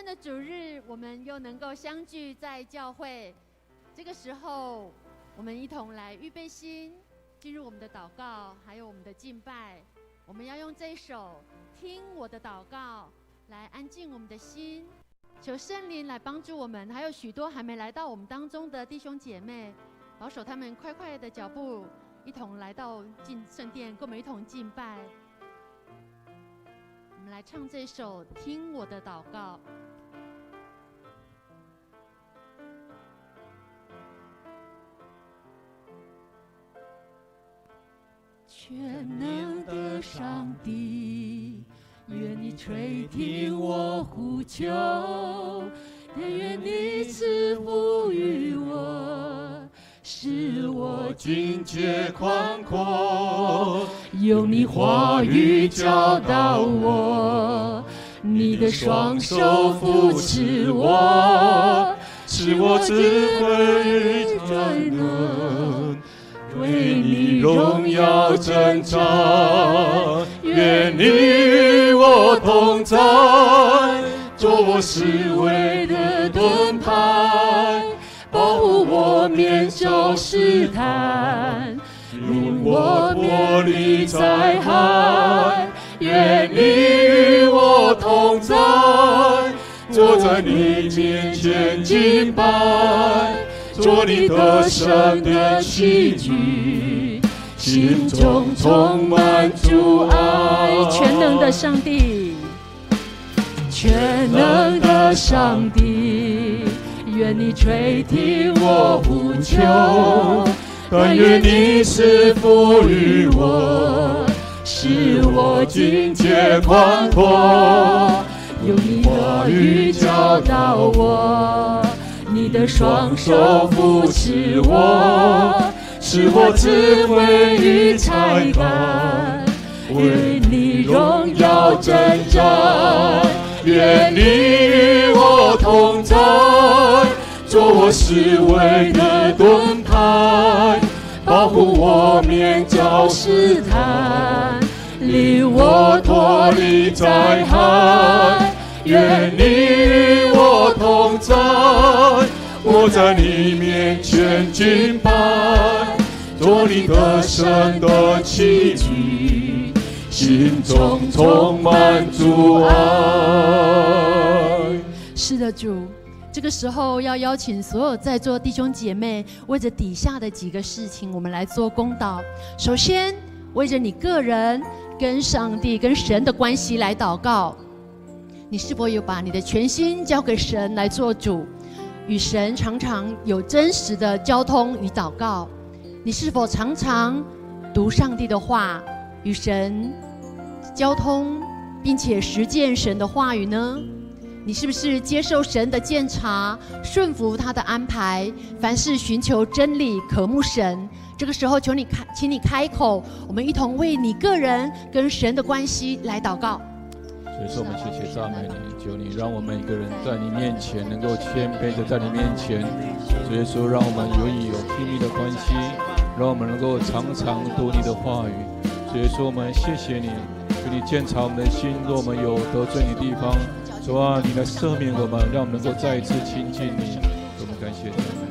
圣的主日，我们又能够相聚在教会。这个时候，我们一同来预备心，进入我们的祷告，还有我们的敬拜。我们要用这一首《听我的祷告》来安静我们的心，求圣灵来帮助我们。还有许多还没来到我们当中的弟兄姐妹，保守他们快快的脚步，一同来到进圣殿，跟我们一同敬拜。我们来唱这首《听我的祷告》。全能的上帝，愿你垂听我呼求，但愿你赐福于我，使我境界宽阔。用你话语教导我，你的双手扶持我，使我智慧与才能为你荣耀征战。愿你与我同在，做我思维的盾牌，保护我免受试探，令我脱离灾害。愿你与我同在，坐在你面前敬拜，做你得胜的器具，心中充满主爱。全能的上帝，全能的上帝，愿你垂听我呼求，但愿你赐福于我，使我境界宽阔。用你话语教导我，你的双手扶持我，使我智慧与才干为你荣耀征战。愿你与我同在，做我思维的盾牌，保护我免遭试探，令我脱离灾害。愿你与我同在，我在你面前敬拜，做你得胜的器具，心中充满主爱。是的，主，这个时候要邀请所有在座弟兄姐妹，为着底下的几个事情，我们来做公祷。首先，为着你个人跟上帝、跟神的关系来祷告。你是否有把你的全心交给神来做主，与神常常有真实的交通与祷告？你是否常常读上帝的话，与神交通，并且实践神的话语呢？你是不是接受神的鉴察，顺服他的安排，凡事寻求真理，渴慕神？这个时候求你请你开口，我们一同为你个人跟神的关系来祷告。所以说我们谢谢赞美你，求你让我们每个人在你面前能够谦卑的在你面前。所以说让我们有亲密的关系，让我们能够常常读你的话语。所以说我们谢谢你，求你鉴察我们的心，若我们有得罪你的地方，主啊，你来赦免我们，让我们能够再一次亲近你。我们感谢你。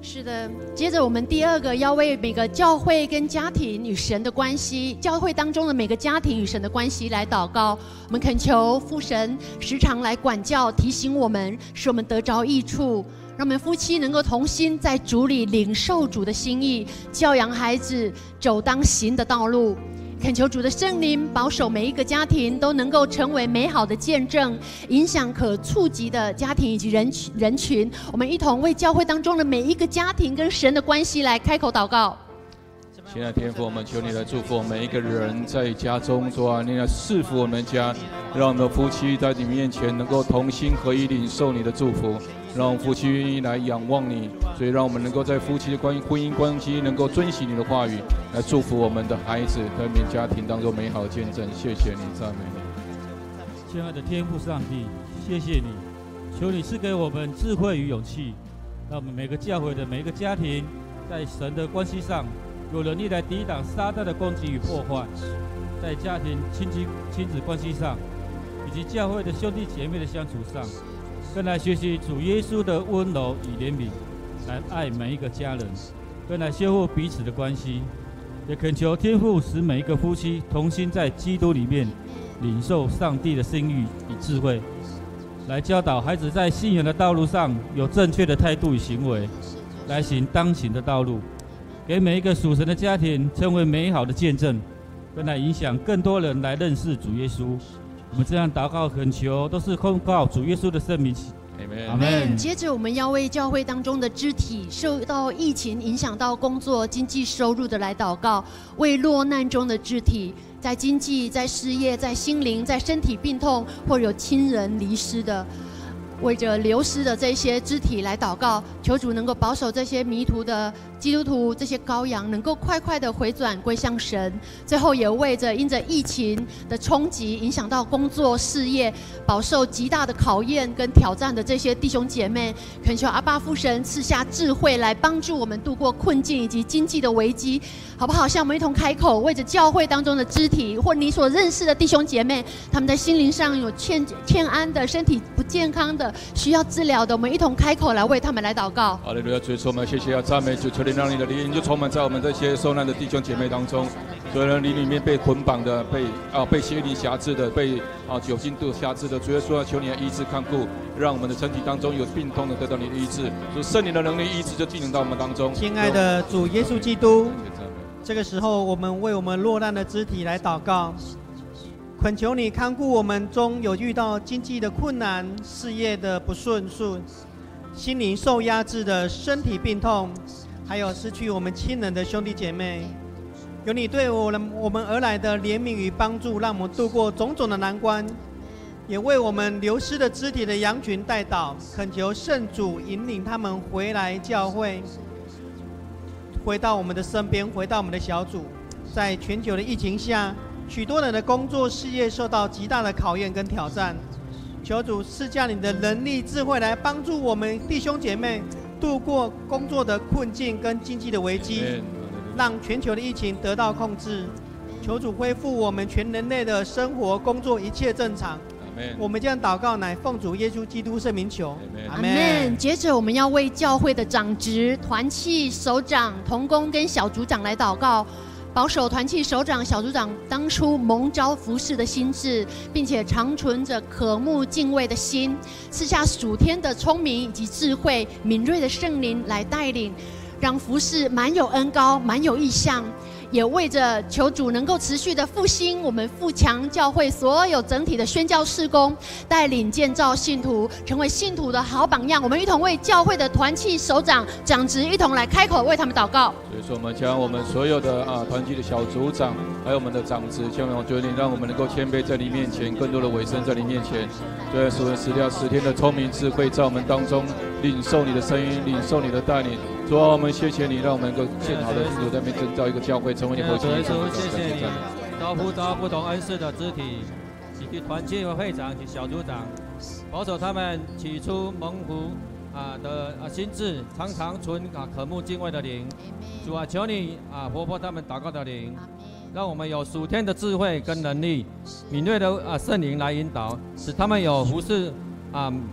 是的，接着我们第二个要为每个教会跟家庭与神的关系，教会当中的每个家庭与神的关系来祷告。我们恳求父神时常来管教提醒我们，使我们得着益处，让我们夫妻能够同心在主里领受主的心意，教养孩子走当行的道路。恳求主的圣灵保守每一个家庭都能够成为美好的见证，影响可触及的家庭以及人群。我们一同为教会当中的每一个家庭跟神的关系来开口祷告。亲爱的天父，我们求你来祝福我们每一个人在家中，主啊，你来赐福我们家，让我们的夫妻在你面前能够同心合一领受你的祝福，让我们夫妻来仰望你，所以让我们能够在夫妻的婚姻关系能够遵循你的话语，来祝福我们的孩子和你们家庭当中美好的见证。谢谢你，赞美你。亲爱的天父上帝，谢谢你，求你赐给我们智慧与勇气，让我们每个教会的每一个家庭，在神的关系上有能力来抵挡撒旦的攻击与破坏，在家庭亲子关系上，以及教会的兄弟姐妹的相处上，更来学习主耶稣的温柔与怜悯，来爱每一个家人，更来修复彼此的关系。也恳求天父使每一个夫妻同心在基督里面领受上帝的心意与智慧，来教导孩子在信仰的道路上有正确的态度与行为，来行当行的道路，给每一个属神的家庭成为美好的见证，更来影响更多人来认识主耶稣。我们这样祷告恳求，都是奉靠主耶稣的圣名。阿们。接着我们要为教会当中的肢体受到疫情影响到工作、经济收入的来祷告，为落难中的肢体，在经济、在事业、在心灵、在身体病痛或有亲人离失的，为着流失的这些肢体来祷告，求主能够保守这些迷途的基督徒，这些羔羊能够快快的回转归向神。最后也为着因着疫情的冲击影响到工作事业，饱受极大的考验跟挑战的这些弟兄姐妹，恳求阿爸父神赐下智慧来帮助我们度过困境以及经济的危机，好不好？向我们一同开口，为着教会当中的肢体或你所认识的弟兄姐妹，他们在心灵上有欠安的，身体不健康的，需要治疗的，我们一同开口来为他们来祷告。哈利路亚！主耶稣，我们谢谢要赞美主，求你让你的灵就充满在我们这些受难的弟兄姐妹当中。所有人灵里面被捆绑的，被邪灵辖制的，被酒精度辖制的，主耶稣，求你来医治看顾，让我们的身体当中有病痛的得到你的医治，主圣灵的能力医治就进入到我们当中。亲爱的主耶稣基督，这个时候我们为我们落难的肢体来祷告，恳求你看顾我们中有遇到经济的困难、事业的不顺遂、心灵受压制的、身体病痛，还有失去我们亲人的兄弟姐妹，有你对我们而来的怜悯与帮助，让我们度过种种的难关，也为我们流失的肢体的羊群代祷，恳求圣主引领他们回来教会，回到我们的身边，回到我们的小组。在全球的疫情下，许多人的工作事业受到极大的考验跟挑战，求主赐下你的能力智慧来帮助我们弟兄姐妹度过工作的困境跟经济的危机，让全球的疫情得到控制。求主恢复我们全人类的生活工作一切正常。我们这样祷告乃奉主耶稣基督圣名求，阿们。接着我们要为教会的长职、团契首长、同工跟小组长来祷告，保守团契首长、小组长当初蒙召服事的心志，并且常存着渴慕敬畏的心，赐下属天的聪明以及智慧、敏锐的圣灵来带领，让服事满有恩膏、满有异象。也为着求主能够持续的复兴我们富强教会所有整体的宣教事工，带领建造信徒，成为信徒的好榜样。我们一同为教会的团契首长、长职一同来开口为他们祷告。所以说，我们将我们所有的团契的小组长，还有我们的长职，希望求你让我们能够谦卑在你面前，更多的委身在你面前。对，所有死掉10天的聪明智慧，在我们当中领受你的声音，领受你的带领。主啊，我们谢谢你，让我们能够建好的主在那边征召一个教会，成为你后期。谢谢你，招呼不同恩赐的肢体，以及团契和会长及小组长，保守他们起初蒙福的心智，常常存渴慕敬畏的灵。主啊，求你活泼他们祷告的灵，让我们有属天的智慧跟能力，敏锐的圣灵来引导，使他们有服事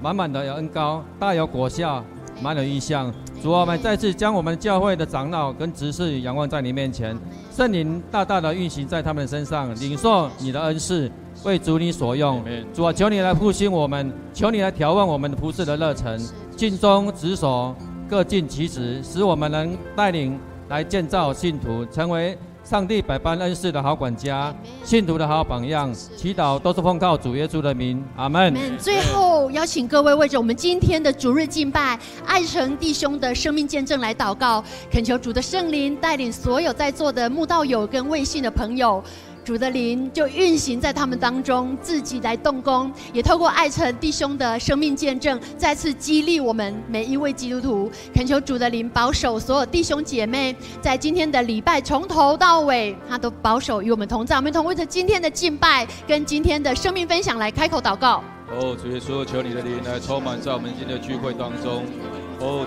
满满的恩膏，大有果效，满有异象。主啊，我们再次将我们教会的长老跟执事仰望在你面前，圣灵大大的运行在他们的身上，领受你的恩赐，为主你所用。主啊，求你来复兴我们，求你来调问我们的服事的热忱，尽忠职守，各尽其职，使我们能带领来建造信徒，成为上帝百般恩赐的好管家，信徒的好榜样。祈祷都是奉靠主耶稣的名，阿们。最后邀请各位为着我们今天的主日敬拜，爱城弟兄的生命见证来祷告，恳求主的圣灵带领所有在座的慕道友跟卫信的朋友。主的灵就运行在他们当中，自己来动工，也透过爱城弟兄的生命见证，再次激励我们每一位基督徒。恳求主的灵保守所有弟兄姐妹，在今天的礼拜从头到尾，他都保守与我们同在。我们同为着今天的敬拜跟今天的生命分享来开口祷告。主耶稣，求你的灵来充满在我们今天的聚会当中。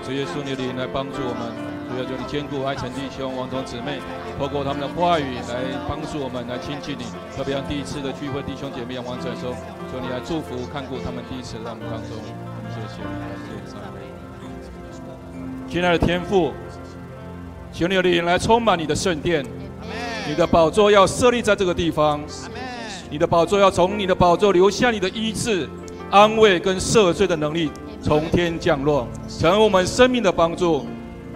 主耶稣，你的灵来帮助我们。主要求你兼顾爱城弟兄、王同姊妹，透过他们的话语来帮助我们，来亲近你。特别让第一次的聚会弟兄姐妹完成的时候，求你来祝福、看顾他们第一次在我们当中。谢谢，谢谢。亲爱的天父，求你的灵来充满你的圣殿，你的宝座要设立在这个地方，你的宝座要从你的宝座留下你的医治、安慰跟赦罪的能力从天降落，成为我们生命的帮助。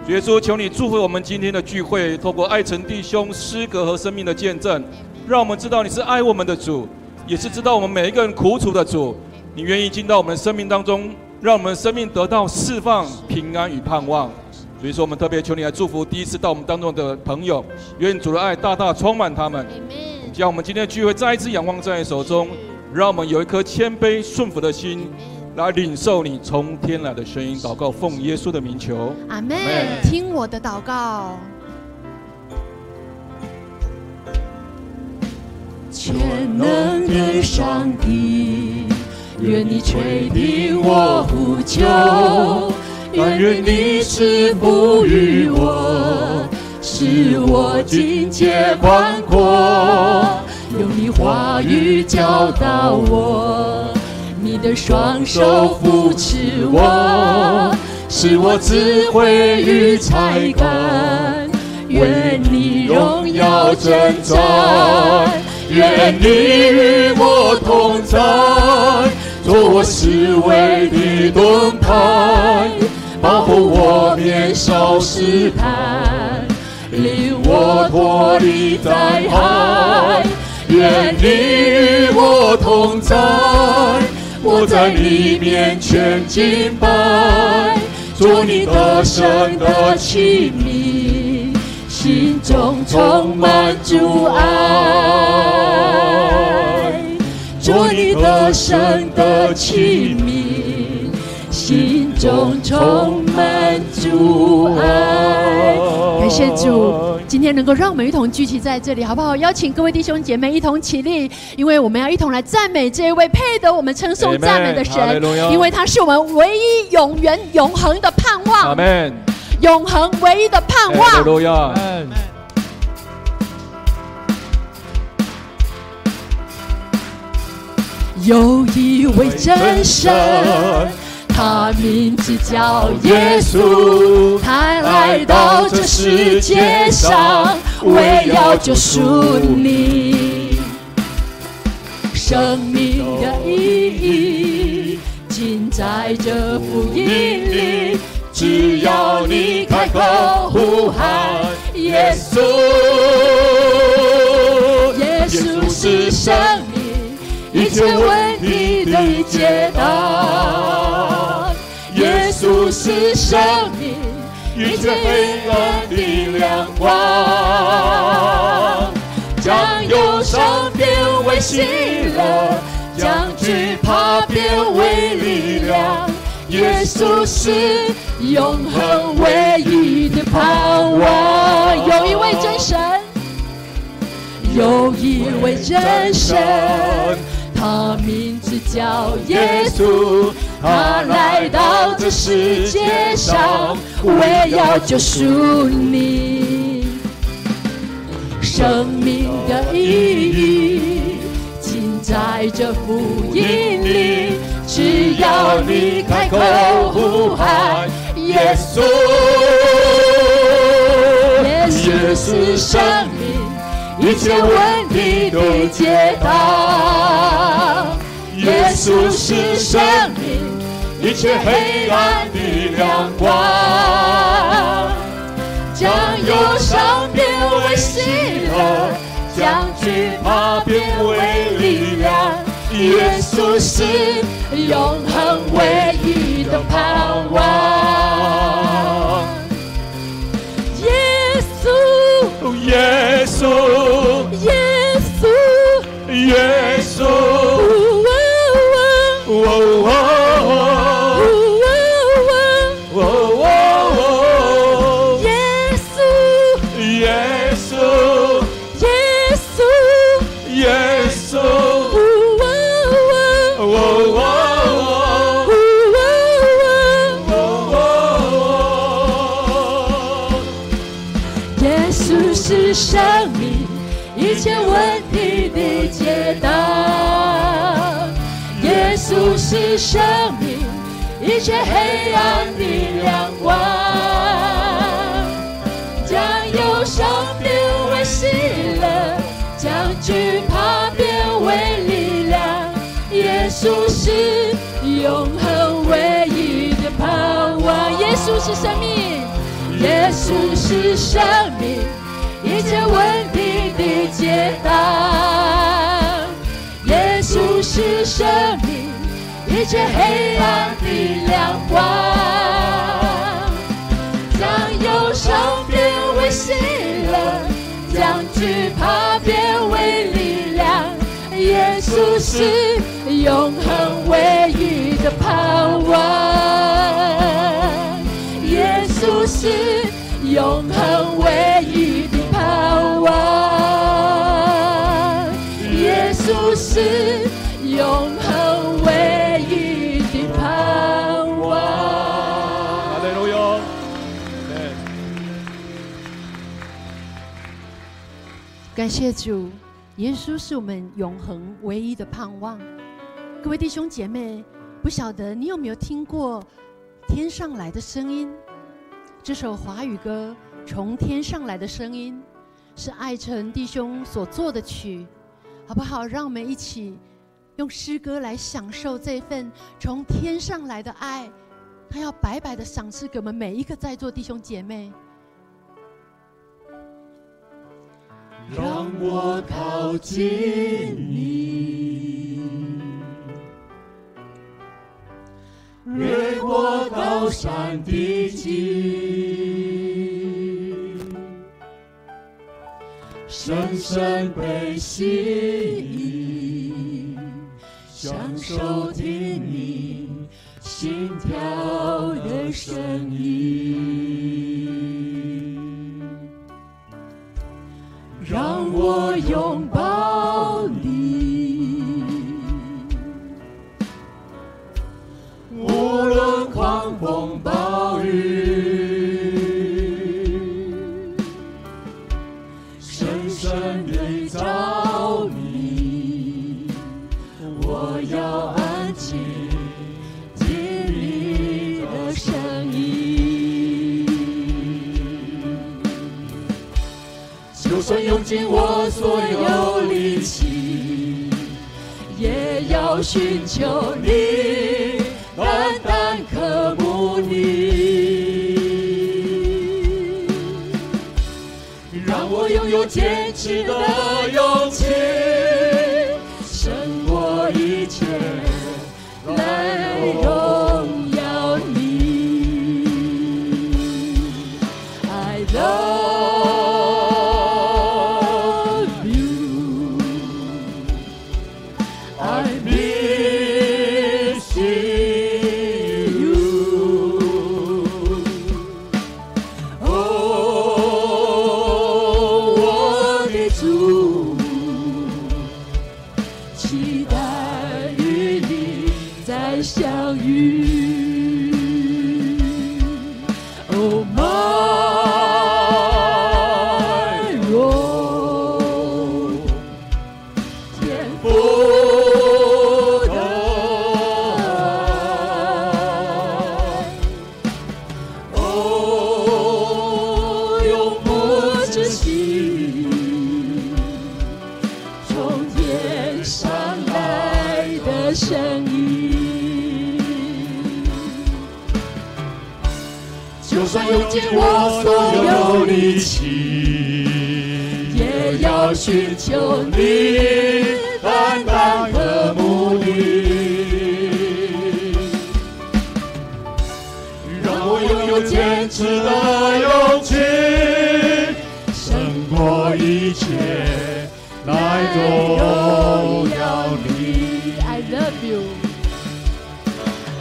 耶稣，求你祝福我们今天的聚会，透过爱城弟兄诗歌和生命的见证，让我们知道你是爱我们的主，也是知道我们每一个人苦楚的主。你愿意进到我们生命当中，让我们生命得到释放、平安与盼望。所以说，我们特别求你来祝福第一次到我们当中的朋友，愿主的爱大大充满他们，将我们今天的聚会再一次仰望在你手中，让我们有一颗谦卑顺服的心，来领受你从天来的声音。祷告奉耶稣的名求，阿们。听我的祷告。全能的上帝，愿你垂听我呼求，但愿你赐福于我，使我境界宽阔，用你话语教导我，你的双手扶持我，使我智慧与才干，愿你荣耀征战，愿你与我同在，做我思维的盾牌，保护我免受试探，领我脱离灾害，愿你与我同在，我在你面前敬拜，做你得胜的器皿，心中充满主爱，做你得胜的器皿，心中充满主爱。感谢主，今天能够让我们一同聚集在这里，好不好？邀请各位弟兄姐妹一同起立，因为我们要一同来赞美这一位配得我们称颂赞美的神，因为他是我们唯一永远永恒的盼望。阿们。永恒唯一的盼望。哈利路亚。有一位真神，他名字叫耶稣，他来到这世界上，为要救赎你。生命的意义尽在这福音里，只要你开口呼喊耶稣，耶稣是生命一切问题的解答，耶稣是生命一切黑暗的亮光，将忧伤变为喜乐，将惧怕变为力量，耶稣是永恒唯一的盼望。有一位真神，有一位真神，他名字叫耶稣，他来到这世界上，为要救赎你。生命的意义尽在这福音里，只要你开口呼喊耶稣，耶稣生命一切问题的解答，耶稣是生命一切黑暗的亮光，将忧伤变为喜喜乐，将惧怕变为力量。耶稣是永恒唯一的盼望。耶稣，耶稣，耶稣，耶稣，是生命一切问题的解答，耶稣是生命一切黑暗的亮光，将忧伤变为喜乐，将惧怕变为力量。耶稣是永恒唯一的盼望，耶稣是生命，耶稣是生命一切问题的解答，耶稣是生命一切黑暗的亮光，将忧伤变为喜乐，将惧怕变为力量。耶稣是永恒唯一的盼望，耶稣是永恒唯一的盼望，耶稣是永恒唯一的盼望。哈利路亚！感谢主，耶稣是我们永恒唯一的盼望。各位弟兄姐妹，不晓得你有没有听过天上来的声音？这首华语歌《从天上来的声音》是爱成弟兄所作的曲，好不好？让我们一起用诗歌来享受这份从天上来的爱，他要白白的赏赐给我们每一个在座弟兄姐妹。让我靠近你，越过高山低谷，深深被吸引，享受听你心跳的声音。让我拥抱你，无论狂风暴雨，深深地着迷，我要安静听你的声音。就算用尽我所有力气，也要寻求你，单单渴慕你，让我拥有坚持的勇气，胜过一切来荣耀你。I love相遇 Oh my Lord 天父的爱哦永不止息从天上来的声音就算用尽我所有力气，也要寻求你单单渴慕你，让我拥有坚持的勇气，胜过一切来荣耀你。I love you,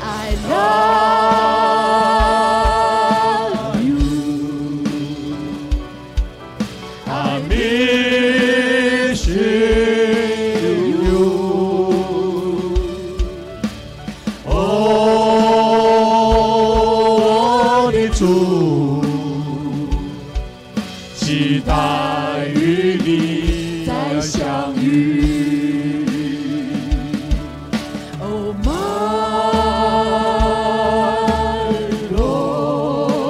I love you, I miss you. 哦，我的主，期待与你再相遇。Oh my Lord，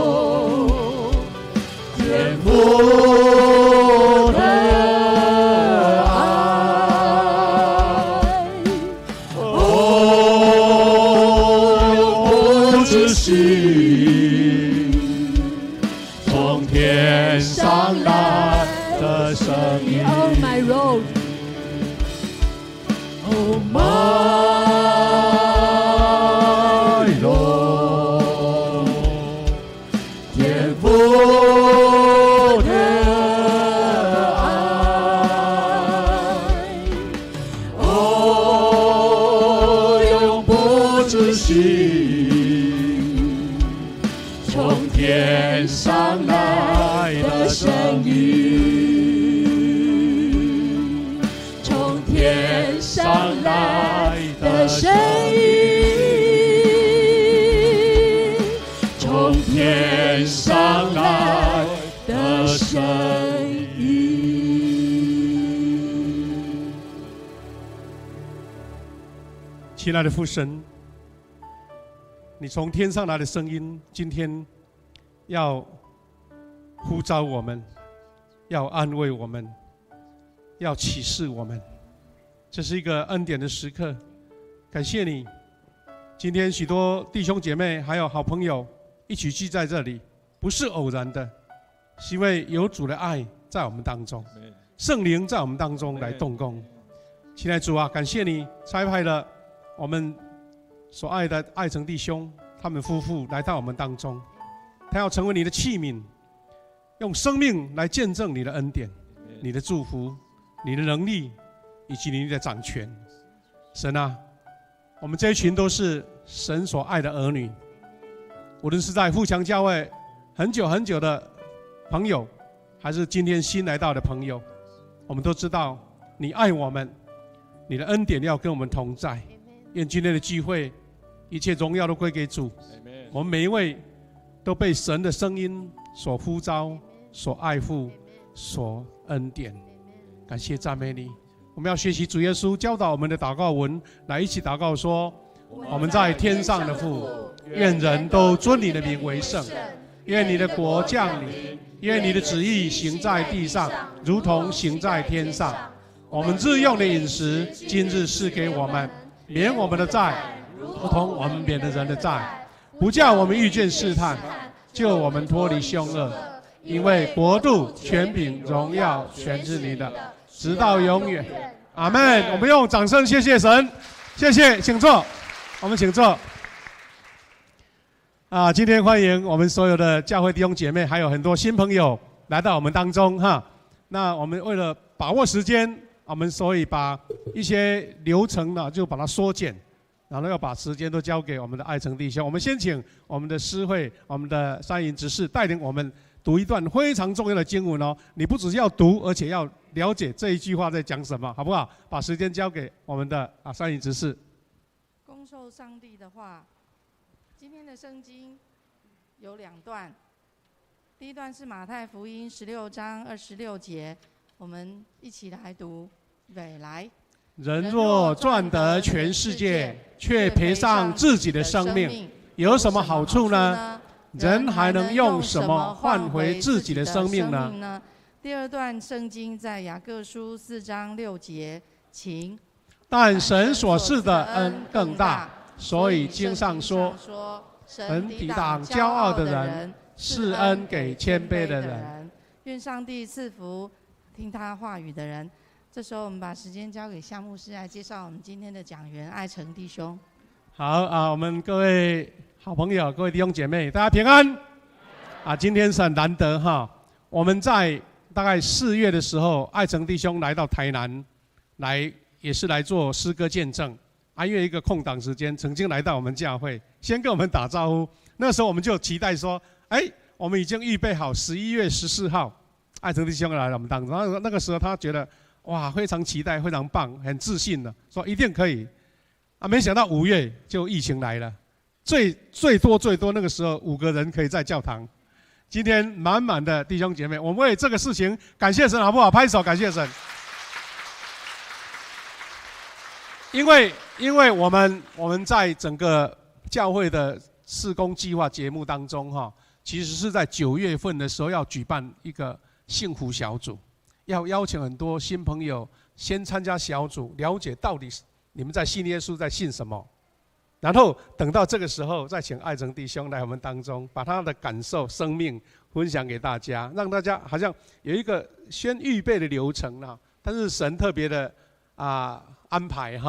天父的爱，哦，永不止息，从天上来的声音。Oh my Lord，Oh my Lord， 天父的爱，哦，永不止息，从天上来的声音，从天上来的声音，从天上来的声音。亲爱的父神，你从天上来的声音，今天要呼召我们，要安慰我们，要启示我们。这是一个恩典的时刻，感谢你。今天许多弟兄姐妹还有好朋友一起聚在这里，不是偶然的，是因为有主的爱在我们当中，圣灵在我们当中来动工。亲爱的主啊，感谢你差派了我们所爱的爱城弟兄，他们夫妇来到我们当中，他要成为你的器皿，用生命来见证你的恩典、你的祝福、你的能力以及你的掌权。神啊，我们这一群都是神所爱的儿女，无论是在富强教会很久很久的朋友，还是今天新来到的朋友，我们都知道你爱我们，你的恩典要跟我们同在。愿今天的聚会一切荣耀都归给主，我们每一位都被神的声音所呼召、所爱护、所恩典。感谢赞美你。我们要学习主耶稣教导我们的祷告文，来一起祷告说：我们在天上的父，愿人都尊你的名为圣，愿你的国降临，愿你的旨意行在地上，如同行在天上。我们日用的饮食，今日赐给我们，免我们的债，如同我们免了人的债，不叫我们遇见试探，救我们脱离凶恶。因为国度、权柄、荣耀，全是你的，直到永远。阿们。我们用掌声谢谢神，谢谢，请坐，我们请坐。今天欢迎我们所有的教会弟兄姐妹，还有很多新朋友来到我们当中哈。那我们为了把握时间，我们所以把一些流程呢就把它缩减，然后要把时间都交给我们的爱城弟兄。我们先请我们的诗会、我们的三营执事带领我们读一段非常重要的经文哦。你不只是要读，而且要了解这一句话在讲什么，好不好？把时间交给我们的三营执事。恭受上帝的话。今天的圣经有2段，第一段是马太福音16章26节，我们一起来读。来，人若赚得全世界，却赔上自己的生命，有什么好处呢？人还能用什么换回自己的生命呢？第二段圣经在雅各书4章6节，请。但神所赐的恩更大，所以经上说，神抵挡骄傲的人，施恩给谦卑的人。愿上帝赐福听他话语的人。这时候我们把时间交给夏牧师来介绍我们今天的讲员爱成弟兄。好啊，我们各位好朋友、各位弟兄姐妹，大家平安。啊，今天是很难得哈，我们在大概4月的时候，爱成弟兄来到台南，也是来做诗歌见证。因为一个空档时间，曾经来到我们教会，先跟我们打招呼。那时候我们就期待说，我们已经预备好11月14号，爱成弟兄来了我们当中。那个时候他觉得哇，非常期待，非常棒，很自信的说一定可以。没想到5月就疫情来了，最多那个时候5个人可以在教堂。今天满满的弟兄姐妹，我们为这个事情感谢神，好不好？拍手感谢神。因为我们在整个教会的事工计划节目当中其实是在9月份的时候要举办一个幸福小组，要邀请很多新朋友先参加小组，了解到底你们在信耶稣在信什么，然后等到这个时候再请爱成弟兄来我们当中，把他的感受、生命分享给大家，让大家好像有一个先预备的流程但是神特别的安排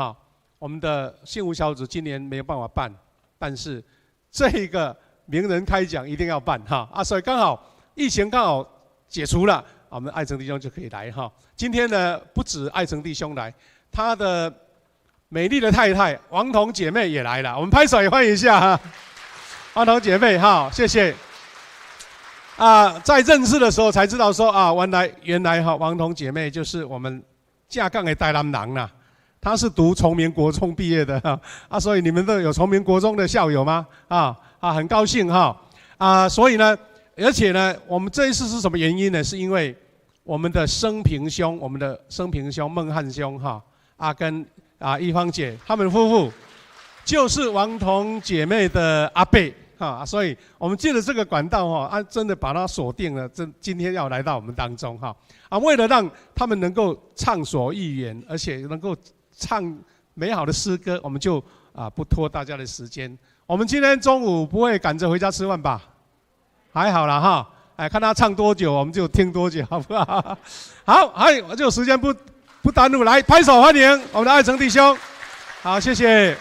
我们的幸福小组今年没有办法办，但是这个名人开讲一定要办所以刚好疫情刚好解除了，我们爱成弟兄就可以来今天呢，不止爱成弟兄来，他的美丽的太太王彤姐妹也来了，我们拍手也欢迎一下王彤姐妹谢谢。在认识的时候才知道说原来王彤姐妹就是我们架杠的台南人啦。她是读崇明国中毕业的所以你们都有崇明国中的校友吗？很高兴所以呢，而且呢，我们这一次是什么原因呢？是因为我们的生平兄孟汉兄跟一芳姐他们夫妇就是王彤姐妹的阿伯所以我们借着这个管道真的把它锁定了，今天要来到我们当中为了让他们能够畅所欲言，而且能够唱美好的诗歌，我们就不拖大家的时间。我们今天中午不会赶着回家吃饭吧？还好啦看他唱多久，我们就听多久，好不好？好，我就时间不耽误，来拍手欢迎我们的爱成弟兄。好，谢谢。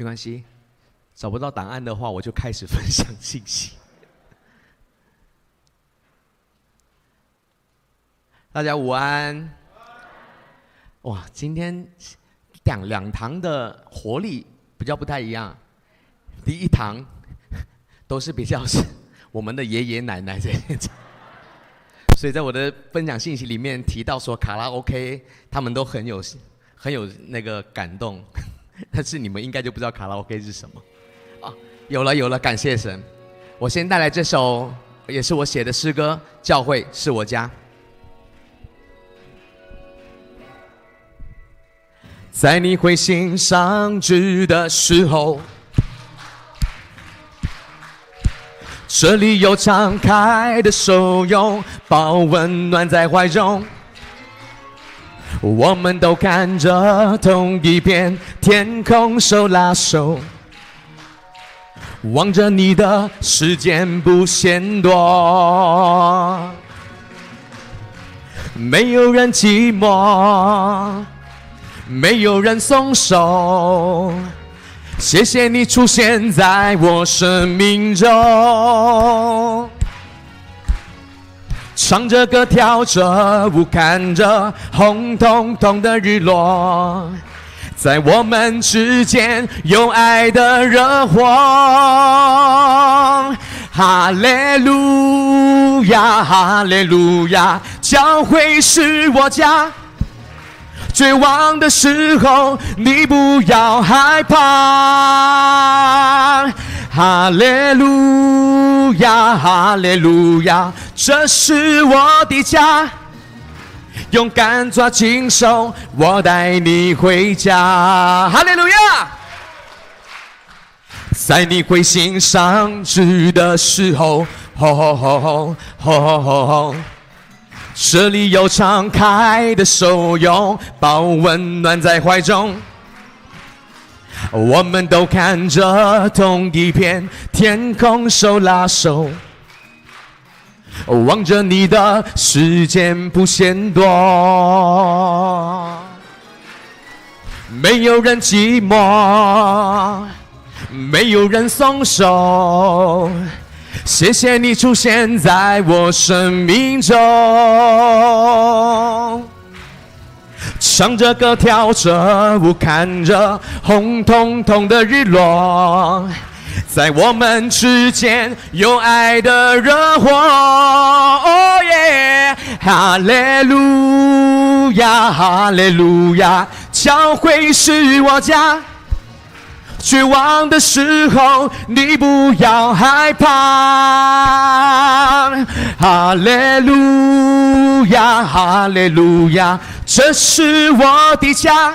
没关系，找不到档案的话，我就开始分享信息。大家午安。哇，今天两堂的活力比较不太一样。第一堂都是比较是我们的爷爷奶奶在现场，所以在我的分享信息里面提到说卡拉 OK， 他们都很有那个感动。但是你们应该就不知道卡拉 OK 是什么有了，感谢神。我先带来这首也是我写的诗歌，教会是我家。在你灰心丧志的时候，这里有敞开的手拥抱温暖在怀中，我们都看着同一片天空，手拉手，望着你的时间不嫌多，没有人寂寞，没有人松手，谢谢你出现在我生命中，唱着歌跳着舞，看着红彤彤的日落，在我们之间有爱的热火。哈利路亚，哈利路亚，教会是我家。绝望的时候，你不要害怕。哈利路亚，哈利路亚，这是我的家。勇敢抓紧手，我带你回家。哈利路亚！在你灰心丧志的时候，这里有敞开的手，拥抱温暖在怀中。我们都看着同一片天空，手拉手。望着你的时间不嫌多，没有人寂寞，没有人松手。谢谢你出现在我生命中，唱着歌，跳着舞，看着红彤彤的日落。在我们之间有爱的热火，哦耶！哈利路亚，哈利路亚，教会是我家。绝望的时候，你不要害怕。哈利路亚，哈利路亚，这是我的家。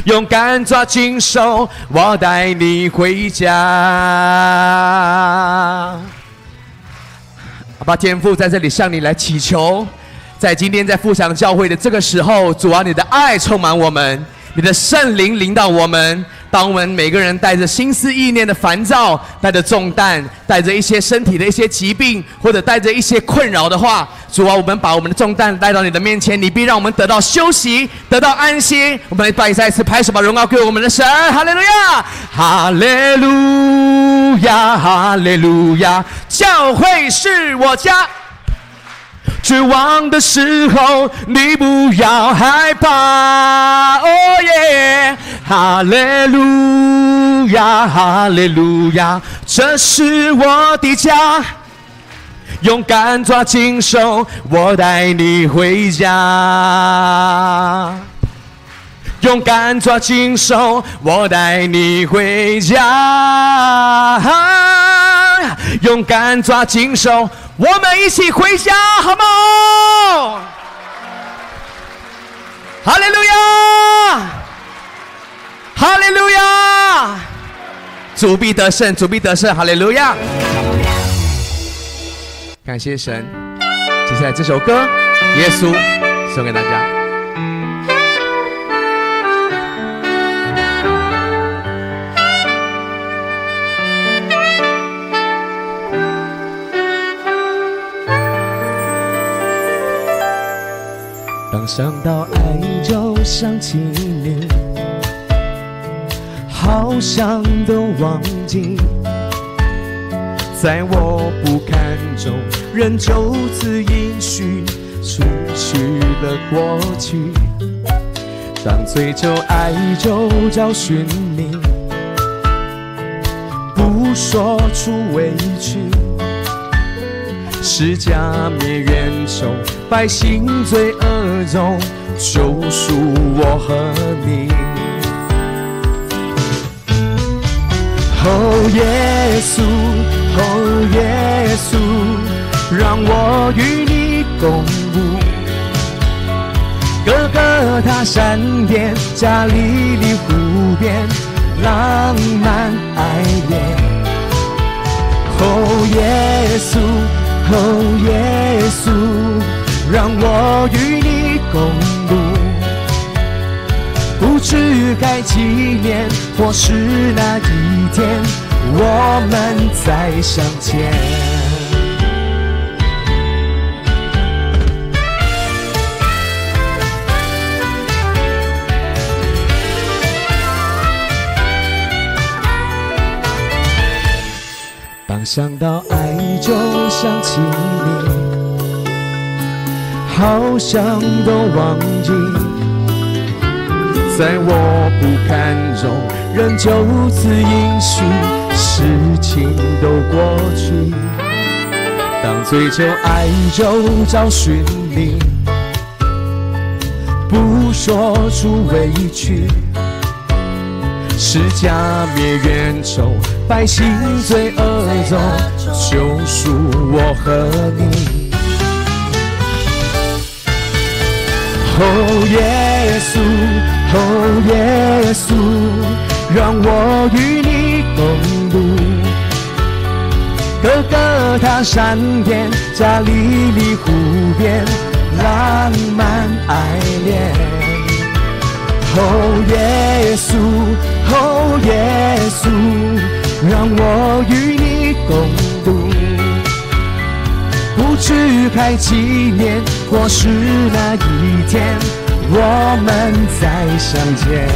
勇敢抓紧手，我带你回家。好吧，天父在这里向你来祈求，在今天在富祥教会的这个时候，主啊，你的爱充满我们，你的圣灵临到我们。当我们每个人带着心思意念的烦躁，带着重担，带着一些身体的一些疾病，或者带着一些困扰的话，主啊，我们把我们的重担带到你的面前，你必让我们得到休息，得到安息。我们再一次拍手，把荣耀归我们的神。哈利路亚，哈利路亚，哈利路亚，教会是我家。绝望的时候，你不要害怕，哦耶！哈利路亚，哈利路亚，这是我的家。勇敢抓紧手，我带你回家。勇敢抓紧手，我带你回家。勇敢抓紧手，我们一起回家，好吗？哈利路亚，哈利路亚，主必得胜，主必得胜，哈利路亚。感谢神，接下来这首歌，耶稣送给大家。当想到爱就想起你，好想都忘记，在我不堪中仍就此应许失去了过去。当追求爱就找寻你，不说出委屈，是加灭冤仇，百姓罪恶中救赎我和你。哦耶稣，哦耶稣，让我与你共舞。哥哥他闪电，加利利湖边，浪漫爱恋。哦耶稣，哦耶稣，让我与你共度，不知该纪念，或是那一天我们再相见。当想到爱就想起你，好想都忘记，在我不堪重，仍就此应许，事情都过去。当追求爱就找寻你，不说出委屈，是加灭冤仇，百姓罪恶中救赎我和你。哦耶稣，哦耶稣，让我与你共度哥哥他山巅，加利利湖边，浪漫爱恋。哦耶稣，哦耶稣，让我与你共度，不知该纪念，或是那一天我们再相见。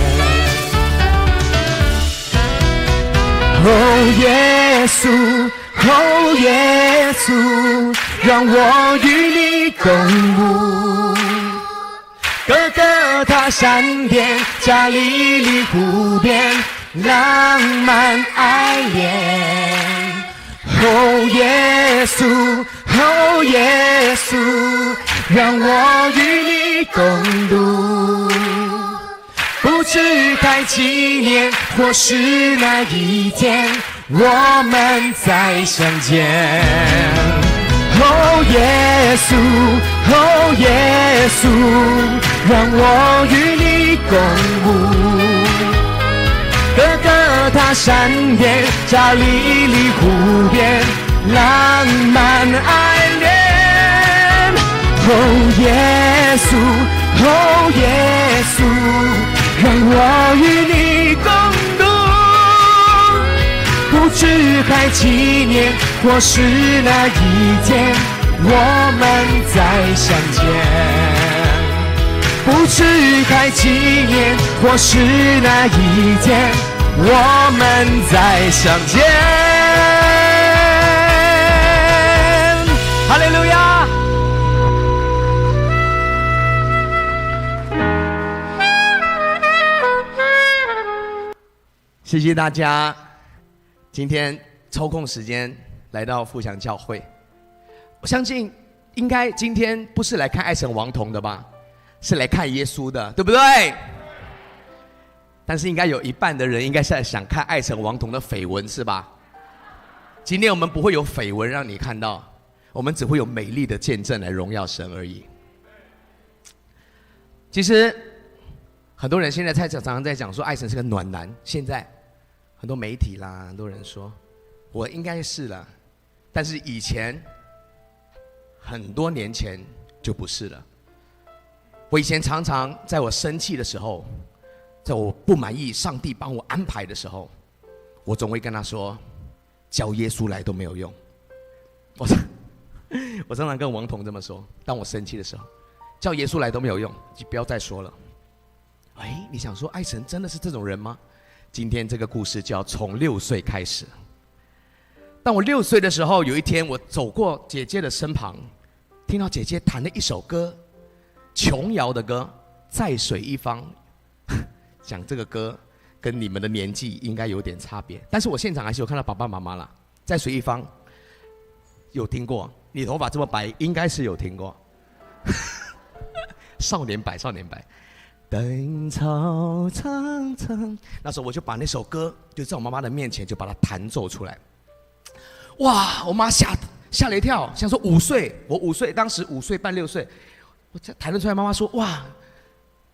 哦耶稣，哦耶稣，让我与你共舞。哥哥他山巅，加利利湖边，浪漫爱恋。哦耶稣，哦耶稣，让我与你共度，不知该纪念，或是那一天我们再相见。哦耶稣，哦耶稣，让我与你共舞。哥哥他山巅，加利利湖边，浪漫爱恋。哦耶稣，哦耶稣，让我与你共度，不知该纪念，或是那一天我们再相见。不知该纪念，或是那一天我们再相见。哈利路亚！谢谢大家今天抽空时间来到富祥教会。我相信应该今天不是来看爱神王童的吧，是来看耶稣的，对不对？但是应该有一半的人应该是想看爱神王童的绯闻，是吧？今天我们不会有绯闻让你看到，我们只会有美丽的见证来荣耀神而已。其实很多人现在常常在讲说爱神是个暖男，现在很多媒体啦，很多人说我应该是了，但是以前很多年前就不是了。我以前常常在我生气的时候，在我不满意上帝帮我安排的时候，我总会跟他说叫耶稣来都没有用。我常常跟王彤这么说，当我生气的时候，叫耶稣来都没有用，就不要再说了。你想说爱神真的是这种人吗？今天这个故事就要从6岁开始。当我6岁的时候，有一天我走过姐姐的身旁，听到姐姐弹了一首歌，琼瑶的歌《在水一方》。讲这个歌跟你们的年纪应该有点差别，但是我现场还是有看到爸爸妈妈啦。在水一方有听过，你头发这么白应该是有听过。少年白，少年白。等草苍苍，那时候我就把那首歌就在我妈妈的面前就把它弹奏出来。哇，我妈吓了一跳，想说5岁，我5岁，当时5岁半6岁，我弹得出来。妈妈说哇，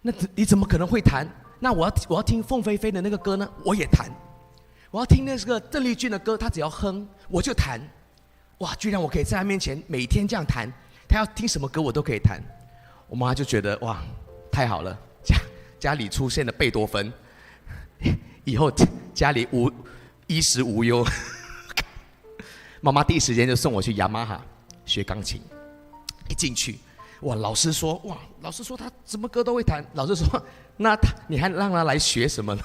那你怎么可能会弹？那我要听凤飞飞的那个歌呢，我也弹；我要听那个邓丽君的歌，她只要哼我就弹。哇，居然我可以在她面前每天这样弹，她要听什么歌我都可以弹。我妈就觉得哇，太好了，家里出现了贝多芬，以后家里衣食无忧。妈妈第一时间就送我去雅马哈学钢琴。一进去，哇，老师说他什么歌都会弹。老师说，那你还让他来学什么呢？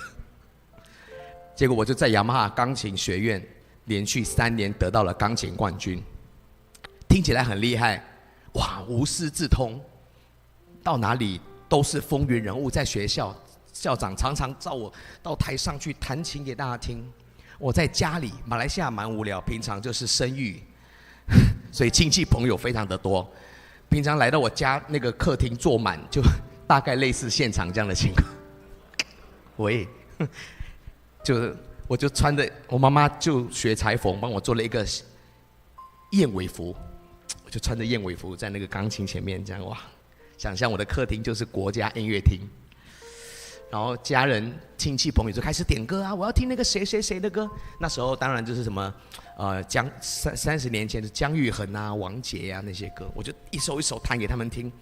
结果我就在雅马哈钢琴学院连续3年得到了钢琴冠军，听起来很厉害，哇，无师自通，到哪里都是风云人物，在学校校长常常叫我到台上去弹琴给大家听。我在家里，马来西亚蛮无聊，平常就是生育，所以亲戚朋友非常的多。平常来到我家那个客厅坐满，就大概类似现场这样的情况。喂，我就穿着，我妈妈就学裁缝，帮我做了一个燕尾服，我就穿着燕尾服在那个钢琴前面，这样哇，想象我的客厅就是国家音乐厅。然后家人、亲戚、朋友就开始点歌啊，我要听那个谁谁谁的歌。那时候当然就是什么，30年前的姜育恒啊、王杰啊那些歌，我就一首一首弹给他们听，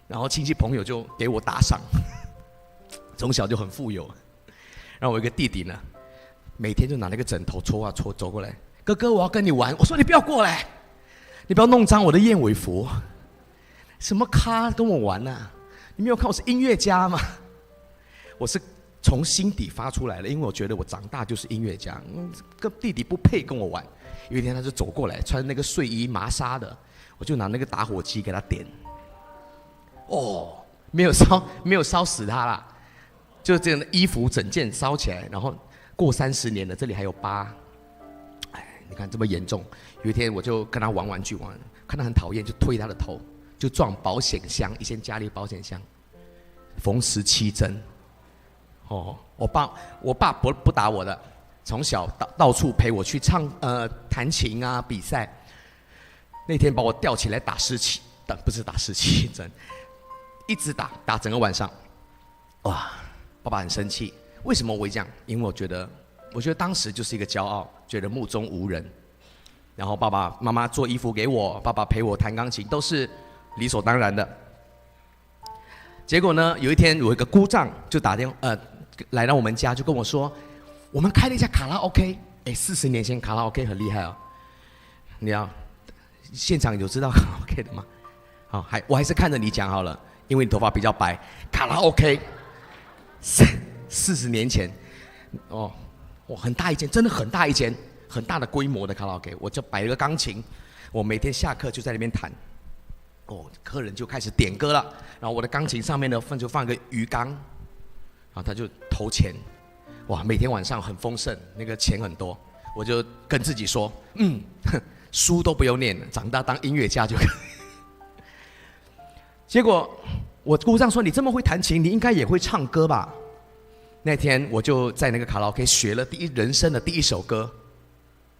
然后亲戚朋友就给我打赏。从小就很富有，然后我有一个弟弟呢，每天就拿那个枕头戳啊戳，走过来，哥哥我要跟你玩，我说你不要过来，你不要弄脏我的燕尾服，什么咖跟我玩啊？你没有看我是音乐家吗？我是从心底发出来的，因为我觉得我长大就是音乐家，跟弟弟不配跟我玩。有一天他就走过来，穿那个睡衣麻纱的，我就拿那个打火机给他点，哦，没有烧死他啦，就这样的衣服整件烧起来，然后过30年了，这里还有疤，哎，你看这么严重。有一天我就跟他玩玩具，看他很讨厌，就推他的头，就撞保险箱，以前家里保险箱，缝17针。哦，我爸不打我的，从小到处陪我去弹琴啊比赛。那天把我吊起来打不是打17针，一直打整个晚上。哇，爸爸很生气。为什么我会这样？因为我觉得当时就是一个骄傲，觉得目中无人。然后爸爸妈妈做衣服给我，爸爸陪我弹钢琴，都是理所当然的。结果呢，有一天有一个姑丈就打电话来到我们家，就跟我说，我们开了一家卡拉 OK。40年前卡拉 OK 很厉害哦。你要现场有知道卡拉 OK 的吗？好，我还是看着你讲好了，因为你头发比较白。卡拉 OK 40年前，哦，很大一间，真的很大一间，很大的规模的卡拉 OK。我就摆了个钢琴，我每天下课就在那边弹。哦，客人就开始点歌了，然后我的钢琴上面呢就放一个鱼缸，然后他就投钱，哇，每天晚上很丰盛，那个钱很多，我就跟自己说，书都不用念了，长大当音乐家就可以。结果我姑丈说，你这么会弹琴，你应该也会唱歌吧？那天我就在那个卡拉 OK 学了人生的第一首歌，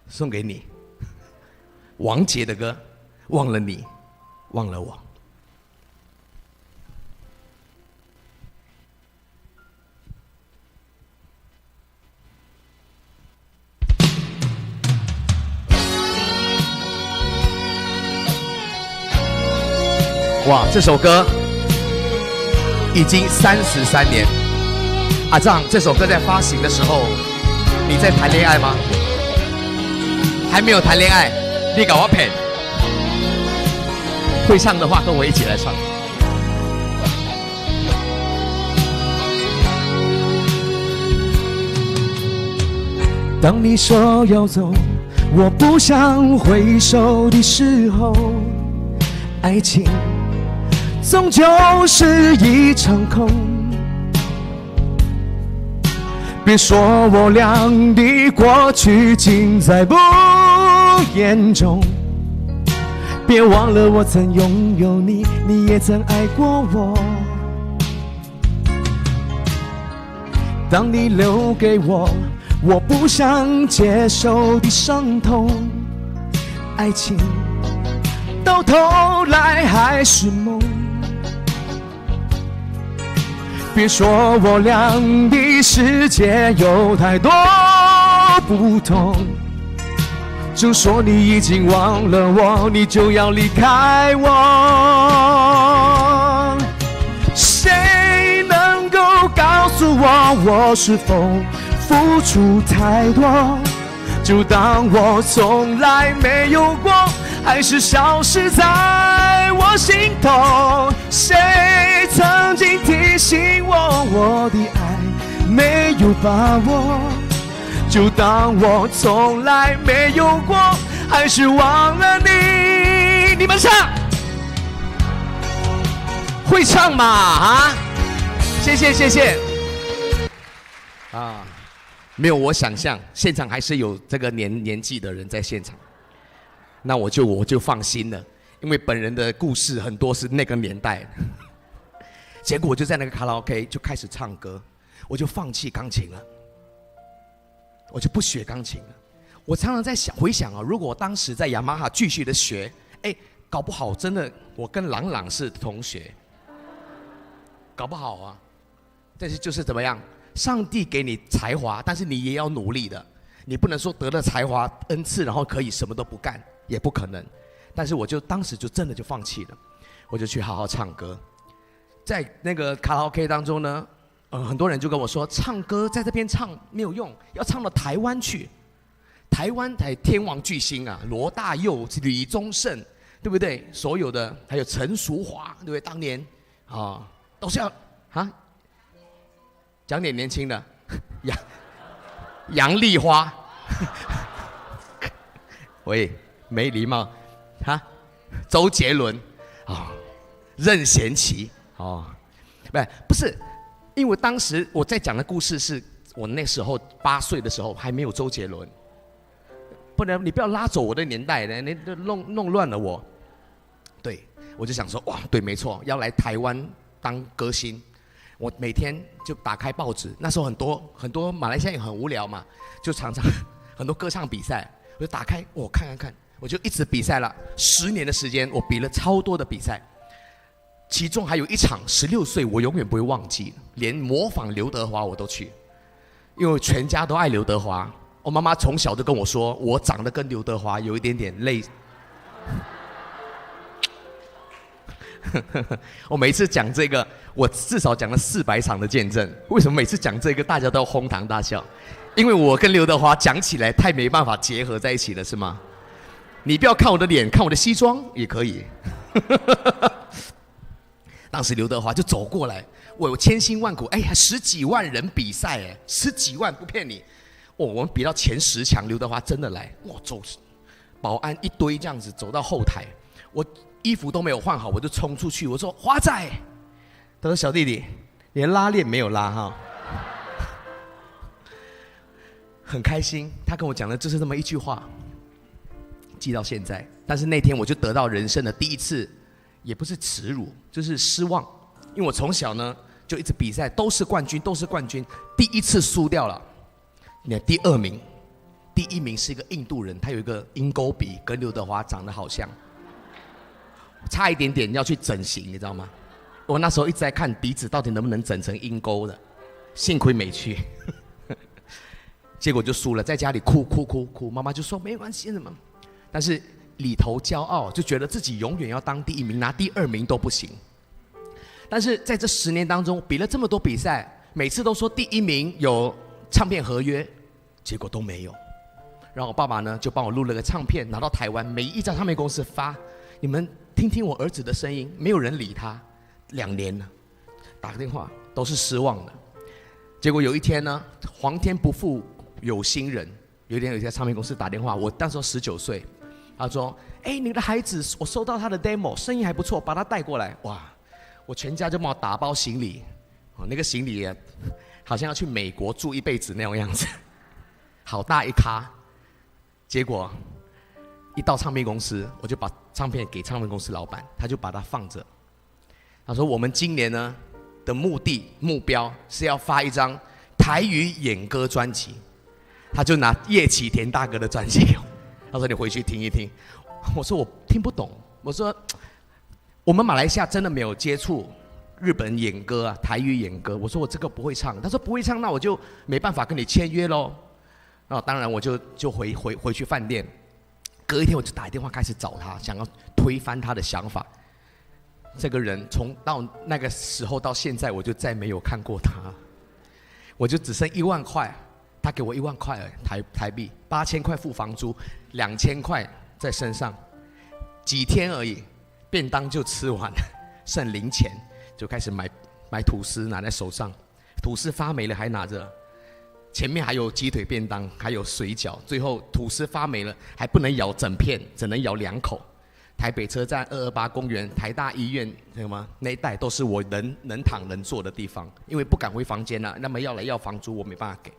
送给你，王杰的歌，忘了你。忘了我。哇，这首歌已经33年。阿丈，这首歌在发行的时候，你在谈恋爱吗？还没有谈恋爱，你搞我骗。会唱的话，跟我一起来唱。当你说要走，我不想回首的时候，爱情终究是一场空。别说我俩的过去尽在不言中，别忘了我曾拥有你，你也曾爱过我。当你留给我我不想接受的伤痛，爱情到头来还是梦。别说我俩的世界有太多不同，就说你已经忘了我，你就要离开我。谁能够告诉我，我是否付出太多？就当我从来没有过，还是消失在我心头。谁曾经提醒我，我的爱没有把握？就当我从来没有过，还是忘了你。你们唱，会唱嘛？啊，谢谢谢谢。啊，没有我想象，现场还是有这个年纪的人在现场，那我就放心了，因为本人的故事很多是那个年代的。结果我就在那个卡拉 OK 就开始唱歌，我就放弃钢琴了，我就不学钢琴了。我常常在回想啊，如果我当时在雅马哈继续的学，搞不好真的我跟朗朗是同学，搞不好啊。但是就是怎么样，上帝给你才华，但是你也要努力的，你不能说得了才华恩赐，然后可以什么都不干，也不可能。但是我就当时就真的就放弃了，我就去好好唱歌。在那个卡拉 OK 当中呢，很多人就跟我说，唱歌在这边唱没有用，要唱到台湾去。台湾才天王巨星啊，罗大佑、李宗盛，对不对？所有的还有陈淑桦，对不对？当年啊，都是要啊，讲点年轻的，杨丽花，喂，没礼貌，哈，周杰伦，任贤齐。不是，因为当时我在讲的故事是我那时候8岁的时候还没有周杰伦，不然你不要拉走我的年代，你弄乱了我。对，我就想说，哇，对，没错，要来台湾当歌星。我每天就打开报纸，那时候很多马来西亚也很无聊嘛，就常常很多歌唱比赛，我就打开我看，我就一直比赛了10年的时间，我比了超多的比赛。其中还有一场16岁我永远不会忘记，连模仿刘德华我都去，因为全家都爱刘德华。我妈妈从小就跟我说，我长得跟刘德华有一点点类。我每次讲这个，我至少讲了400场的见证。为什么每次讲这个大家都要哄堂大笑？因为我跟刘德华讲起来太没办法结合在一起了，是吗？你不要看我的脸，看我的西装也可以。当时刘德华就走过来，我千辛万苦，10几万人比赛，10几万不骗你，我们比到前10强，刘德华真的来，走，保安一堆这样子走到后台，我衣服都没有换好，我就冲出去，我说华仔，他说小弟弟，连拉链没有拉哈，很开心，他跟我讲的就是这么一句话，记到现在。但是那天我就得到人生的第一次。也不是耻辱，就是失望，因为我从小呢就一直比赛，都是冠军，第一次输掉了，你第2名，第1名是一个印度人，他有一个鹰钩鼻，跟刘德华长得好像，差一点点要去整形，你知道吗？我那时候一直在看鼻子到底能不能整成鹰钩的，幸亏没去，结果就输了，在家里哭，妈妈就说没关系的嘛，但是。里头骄傲，就觉得自己永远要当第1名，拿第2名都不行。但是在这10年当中，比了这么多比赛，每次都说第1名有唱片合约，结果都没有。然后我爸爸呢，就帮我录了个唱片，拿到台湾，每一家唱片公司发，你们听听我儿子的声音，没有人理他，2年了，打个电话都是失望的。结果有一天呢，皇天不负有心人，有一天有一家唱片公司打电话，我当时19岁。他说：“你的孩子，我收到他的 demo， 声音还不错，把他带过来。”哇，我全家就帮我打包行李，那个行李也好像要去美国住一辈子那种样子，好大一咖。结果一到唱片公司，我就把唱片给唱片公司老板，他就把它放着。他说：“我们今年呢的目标是要发一张台语演歌专辑。”他就拿叶启田大哥的专辑给我。他说：“你回去听一听。”我说：“我听不懂。”我说：“我们马来西亚真的没有接触日本演歌啊，台语演歌。”我说：“我这个不会唱。”他说：“不会唱，那我就没办法跟你签约喽。”当然我就回去饭店。隔一天我就打电话开始找他，想要推翻他的想法。这个人从到那个时候到现在，我就再没有看过他。我就只剩1万块。他给我1万块台币，8000块付房租，2000块在身上，几天而已，便当就吃完了，剩零钱，就开始买吐司拿在手上，吐司发霉了还拿着，前面还有鸡腿便当，还有水饺，最后吐司发霉了还不能咬整片，只能咬2口，台北车站、228公园、台大医院什么那一带，都是我能躺能坐的地方，因为不敢回房间了，那么要来要房租我没办法给，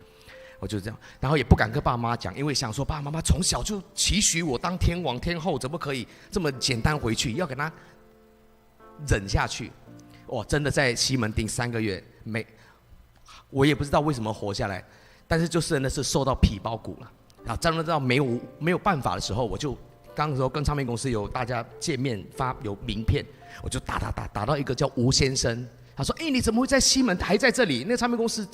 我就这样，然后也不敢跟爸妈讲，因为想说爸爸妈妈从小就期许我当天王天后，怎么可以这么简单回去？要给他忍下去。哇，真的在西门町3个月我也不知道为什么活下来，但是就真的是受到皮包骨了。然后真的到没有办法的时候，我就刚的时候跟唱片公司有大家见面有名片，我就打到一个叫吴先生，他说：“哎，你怎么会在西门还在这里？那个唱片公司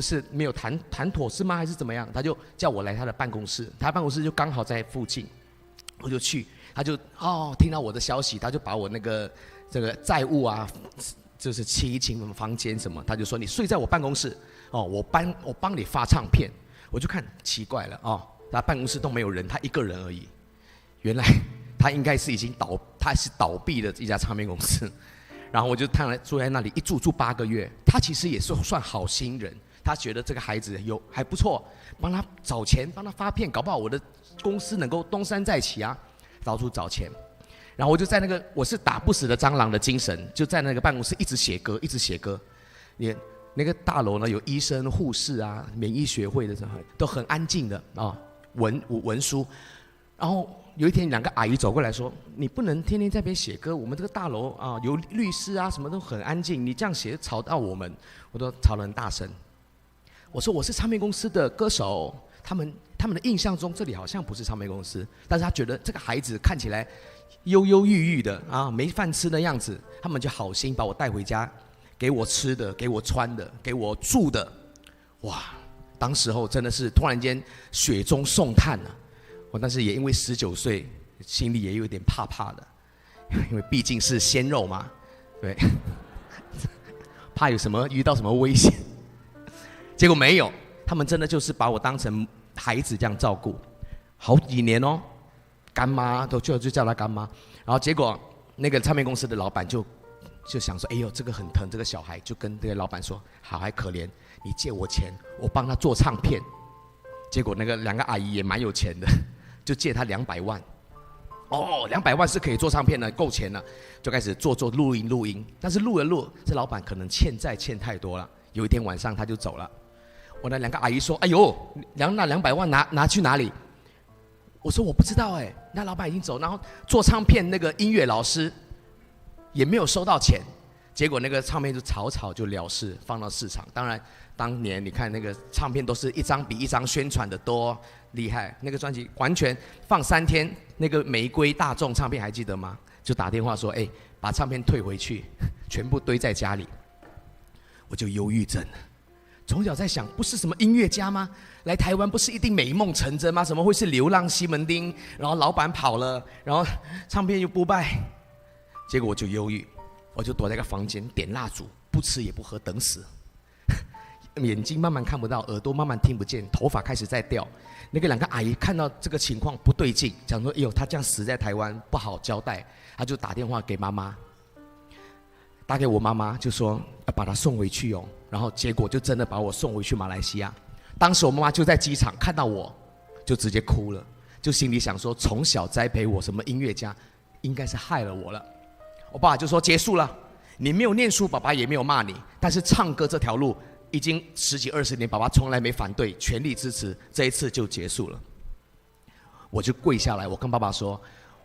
是没有谈妥是吗？还是怎么样？”他就叫我来他的办公室，他的办公室就刚好在附近，我就去，他就听到我的消息，他就把我这个债务啊，就是清一清房间什么，他就说你睡在我办公室我帮你发唱片。我就看奇怪了他办公室都没有人，他一个人而已。原来他应该是他是倒闭的一家唱片公司。然后我就住在那里，一住8个月。他其实也是算好心人，他觉得这个孩子还不错，帮他找钱，帮他发片，搞不好我的公司能够东山再起啊，到处找钱。然后我就在我是打不死的蟑螂的精神，就在那个办公室一直写歌，一直写歌。那个大楼呢，有医生、护士啊，免疫学会的都很安静的文书。然后有一天，2个阿姨走过来说：“你不能天天在那边写歌，我们这个大楼有律师啊，什么都很安静，你这样写吵到我们。”我都吵得很大声。我说我是唱片公司的歌手，他们的印象中这里好像不是唱片公司，但是他觉得这个孩子看起来忧忧郁郁的没饭吃的样子，他们就好心把我带回家。给我吃的，给我穿的，给我住的，哇！当时候真的是突然间雪中送炭啊！但是也因为19岁，心里也有点怕怕的，因为毕竟是鲜肉嘛，对，怕有遇到什么危险。结果没有，他们真的就是把我当成孩子这样照顾，好几年干妈就叫他干妈。然后结果那个唱片公司的老板就想说，哎呦，这个很疼这个小孩，就跟这个老板说，好还可怜，你借我钱，我帮他做唱片。结果那个2个阿姨也蛮有钱的，就借他200万。200万是可以做唱片的，够钱了，就开始做录音。但是录，这老板可能欠债欠太多了。有一天晚上他就走了。我那2个阿姨说，哎呦，那200万拿去哪里？我说我不知道那老板已经走，然后做唱片那个音乐老师。也没有收到钱，结果那个唱片就草就了事，放到市场。当然，当年你看那个唱片都是一张比一张宣传的多厉害，那个专辑完全放3天，那个玫瑰大众唱片还记得吗？就打电话说，把唱片退回去，全部堆在家里。我就忧郁症了。从小在想，不是什么音乐家吗？来台湾不是一定美梦成真吗？怎么会是流浪西门町？然后老板跑了，然后唱片又不卖。结果我就忧郁，我就躲在一个房间点蜡烛，不吃也不喝，等死。眼睛慢慢看不到，耳朵慢慢听不见，头发开始在掉。那个2个阿姨看到这个情况不对劲，讲说：“哎呦，他这样死在台湾不好交代。”他就打电话给妈妈，打给我妈妈，就说要把他送回去然后结果就真的把我送回去马来西亚。当时我妈妈就在机场看到我，就直接哭了，就心里想说：从小栽培我什么音乐家，应该是害了我了。我爸就说结束了，你没有念书，爸爸也没有骂你，但是唱歌这条路已经10几20年，爸爸从来没反对，全力支持，这一次就结束了。我就跪下来，我跟爸爸说，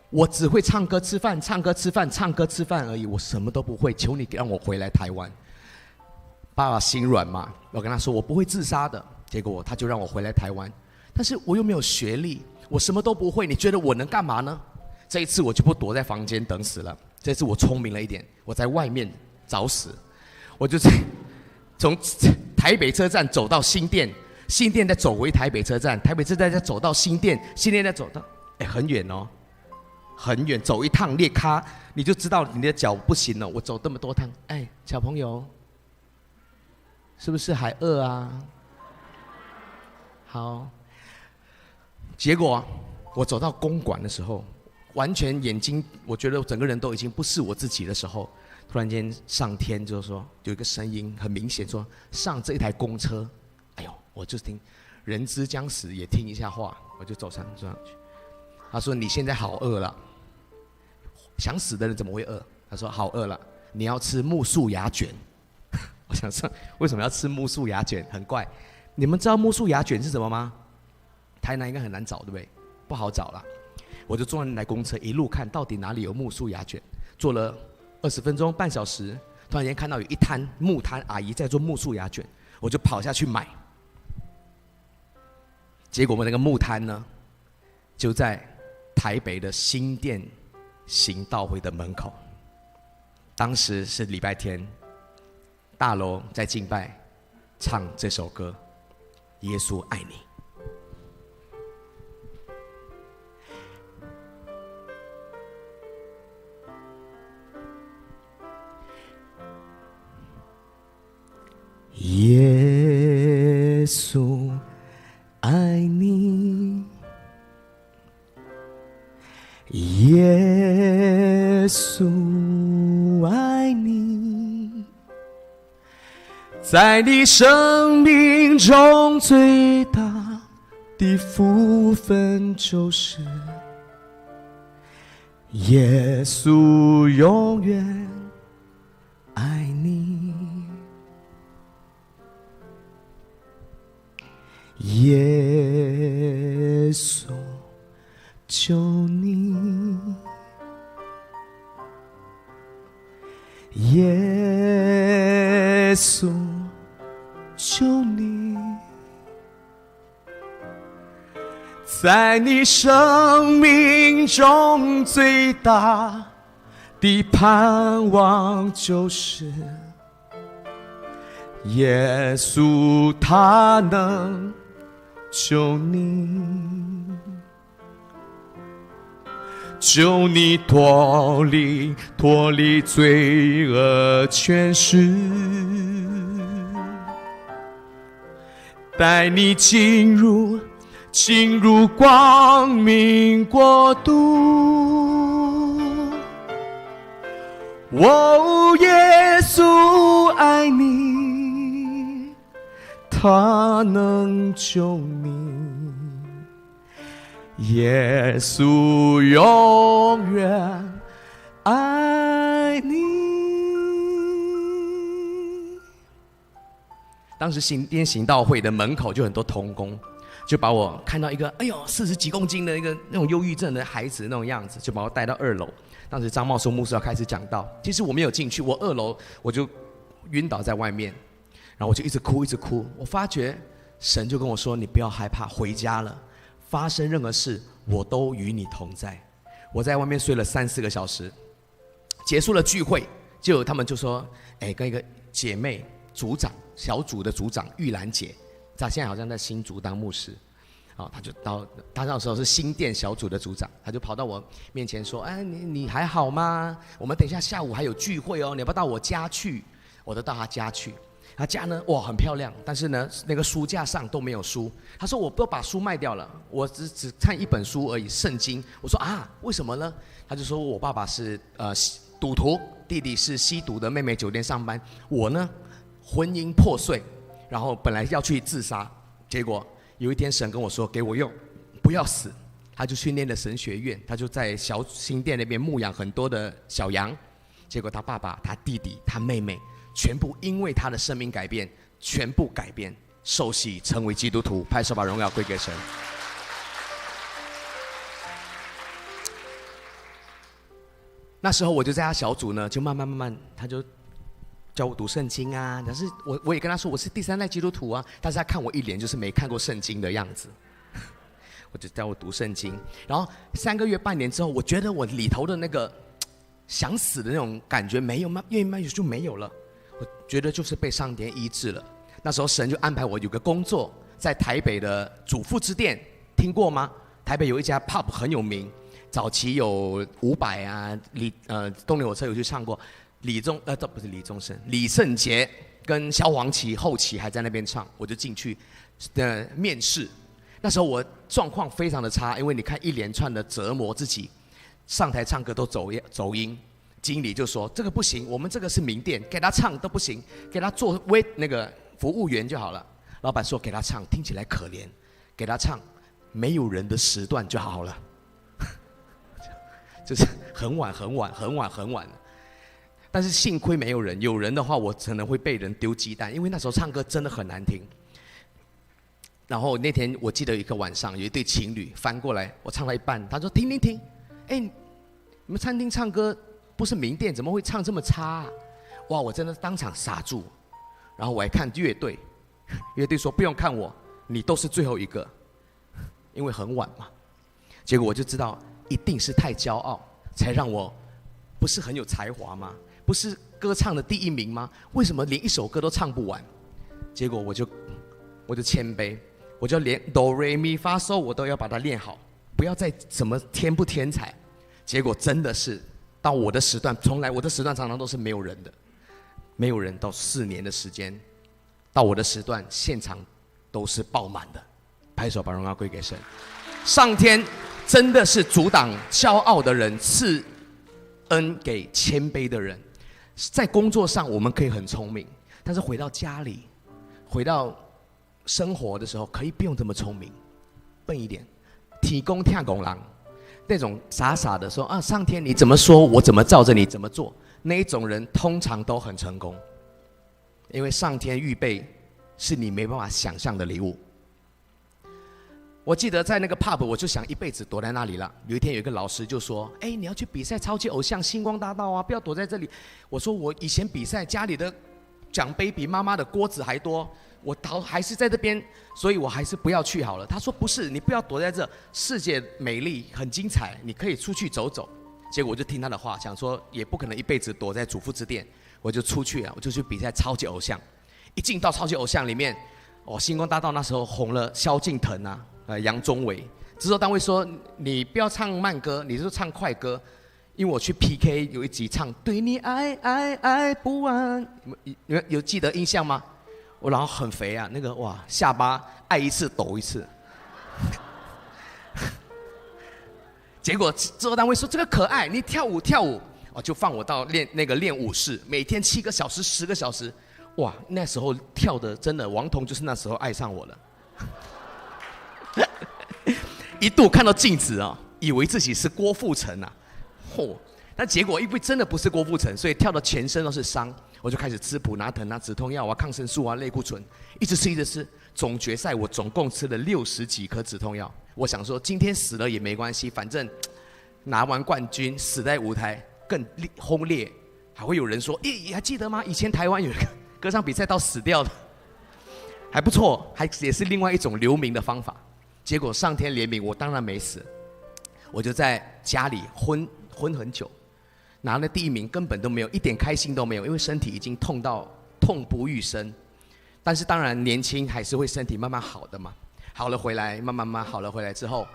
我只会唱歌吃饭，唱歌吃饭，唱歌吃饭而已，我什么都不会，求你让我回来台湾。爸爸心软嘛，我跟他说我不会自杀的，结果他就让我回来台湾，但是我又没有学历，我什么都不会，你觉得我能干嘛呢？这一次我就不躲在房间等死了，这次我聪明了一点，我在外面找死。我就从台北车站走到新店，新店再走回台北车站，台北车站再走到新店，新店再走到很远很远，走一趟列卡你就知道你的脚不行了。我走这么多趟，小朋友是不是还饿啊？好，结果我走到公馆的时候，完全眼睛，我觉得整个人都已经不是我自己的时候，突然间上天就说有一个声音很明显说上这一台公车，我就听人之将死也听一下话，我就走上去。他说你现在好饿了，想死的人怎么会饿？他说好饿了，你要吃木薯芽卷。我想说为什么要吃木薯芽卷？很怪。你们知道木薯芽卷是什么吗？台南应该很难找，对不对？不好找啦。我就坐那台公车，一路看到底哪里有木薯芽卷，坐了20分钟半小时，突然间看到有一摊木摊阿姨在做木薯芽卷，我就跑下去买。结果我们那个木摊呢，就在台北的新店行道会的门口。当时是礼拜天，大楼在敬拜，唱这首歌《耶稣爱你》。耶稣爱你，耶稣爱你，在你生命中最大的福分就是耶稣永远爱你。耶稣救你，耶稣救你，在你生命中最大的盼望就是耶稣他能救你，救你脱离罪恶权势，带你进入光明国度。哦，耶稣爱你，他能救你，耶稣永远爱你。当时新店行道会的门口就很多同工，就把我看到一个40几公斤的一个那种忧郁症的孩子那种样子，就把我带到2楼。当时张茂松牧师要开始讲道，其实我没有进去，我2楼我就晕倒在外面，然后我就一直哭。我发觉神就跟我说：“你不要害怕，回家了，发生任何事我都与你同在。”我在外面睡了3-4个小时，结束了聚会，他们就说：“跟一个姐妹组长小组的组长玉兰姐，她现在好像在新竹当牧师。”他那时候是新店小组的组长，他就跑到我面前说：“你还好吗？我们等一下下午还有聚会哦，你要不要到我家去？”我就到他家去，他家呢，哇，很漂亮，但是呢，那个书架上都没有书。他说：“我都把书卖掉了，我只看一本书而已，圣经。”我说：“啊，为什么呢？”他就说：“我爸爸是赌徒，弟弟是吸毒的，妹妹酒店上班，我呢，婚姻破碎，然后本来要去自杀，结果。”有一天神跟我说：“给我用，不要死。”他就去念了神学院，他就在小新店那边牧养很多的小羊。结果他爸爸、他弟弟、他妹妹，全部因为他的生命改变，全部改变，受洗成为基督徒。拍手把荣耀归给神。那时候我就在他小组呢，就慢慢，他就教我读圣经啊，但是我也跟他说我是第3代基督徒啊，但是他看我一脸就是没看过圣经的样子，我就教我读圣经，然后3个月半年之后，我觉得我里头的那个想死的那种感觉没有，慢慢就没有了，我觉得就是被上帝医治了。那时候神就安排我有个工作，在台北的主妇之店，听过吗？台北有一家 pub 很有名，早期有伍佰啊，动力火车有去唱过。不是李圣杰跟萧煌奇后期还在那边唱，我就进去面试。那时候我状况非常的差，因为你看一连串的折磨自己，上台唱歌都走音。经理就说这个不行，我们这个是名店，给他唱都不行，给他做那个服务员就好了。老板说给他唱听起来可怜，给他唱没有人的时段就好了。就是很晚很晚很晚很晚。但是幸亏没有人，有人的话我可能会被人丢鸡蛋，因为那时候唱歌真的很难听。然后那天我记得有一个晚上，有一对情侣翻过来，我唱到一半，他说停停停，哎，你们餐厅唱歌不是名店，怎么会唱这么差啊？哇，我真的当场傻住。然后我还看乐队，乐队说不用看我，你都是最后一个，因为很晚嘛。结果我就知道一定是太骄傲，才让我不是很有才华吗？不是歌唱的第一名吗？为什么连一首歌都唱不完？结果我就谦卑，我就连哆来咪发嗦我都要把它练好，不要再什么天不天才。结果真的是到我的时段，从来我的时段常常都是没有人的，没有人到4年的时间，到我的时段现场都是爆满的。拍手把荣耀归给神，上天真的是阻挡骄傲的人，赐恩给谦卑的人。在工作上我们可以很聪明，但是回到家里，回到生活的时候，可以不用这么聪明，笨一点，提供跳拱狼，那种傻傻的说啊，上天你怎么说，我怎么照着你怎么做，那一种人通常都很成功，因为上天预备是你没办法想象的礼物。我记得在那个 pub， 我就想一辈子躲在那里了。有一天有一个老师就说：“哎，你要去比赛超级偶像星光大道啊，不要躲在这里。”我说：“我以前比赛家里的奖杯比妈妈的锅子还多，我还是在这边，所以我还是不要去好了。”他说：“不是，你不要躲在这，世界美丽很精彩，你可以出去走走。”结果我就听他的话，想说也不可能一辈子躲在主妇之殿，我就出去了，我就去比赛超级偶像。一进到超级偶像里面，星光大道那时候红了萧敬腾啊。杨宗纬，制作单位说你不要唱慢歌，你就唱快歌，因为我去 PK 有一集唱对你爱爱爱不完，有记得印象吗？我然后很肥啊，那个哇下巴爱一次抖一次，结果制作单位说这个可爱，你跳舞，就放我到练舞室，每天7个小时10个小时，哇那时候跳的真的，王彤就是那时候爱上我了。一度看到镜子啊，以为自己是郭富城啊，但结果因为真的不是郭富城，所以跳到全身都是伤，我就开始吃普拿疼啊、止痛药啊、抗生素啊、类固醇，一直吃。总决赛我总共吃了60几颗止痛药，我想说今天死了也没关系，反正拿完冠军死在舞台更轰烈，还会有人说，你还记得吗？以前台湾有一个歌唱比赛到死掉的，还不错，也是另外一种留名的方法。结果上天怜悯我，当然没死，我就在家里昏很久，拿了第1名，根本都没有一点开心都没有，因为身体已经痛到痛不欲生。但是当然年轻还是会身体慢慢好的嘛，好了回来，慢慢好了回来之后，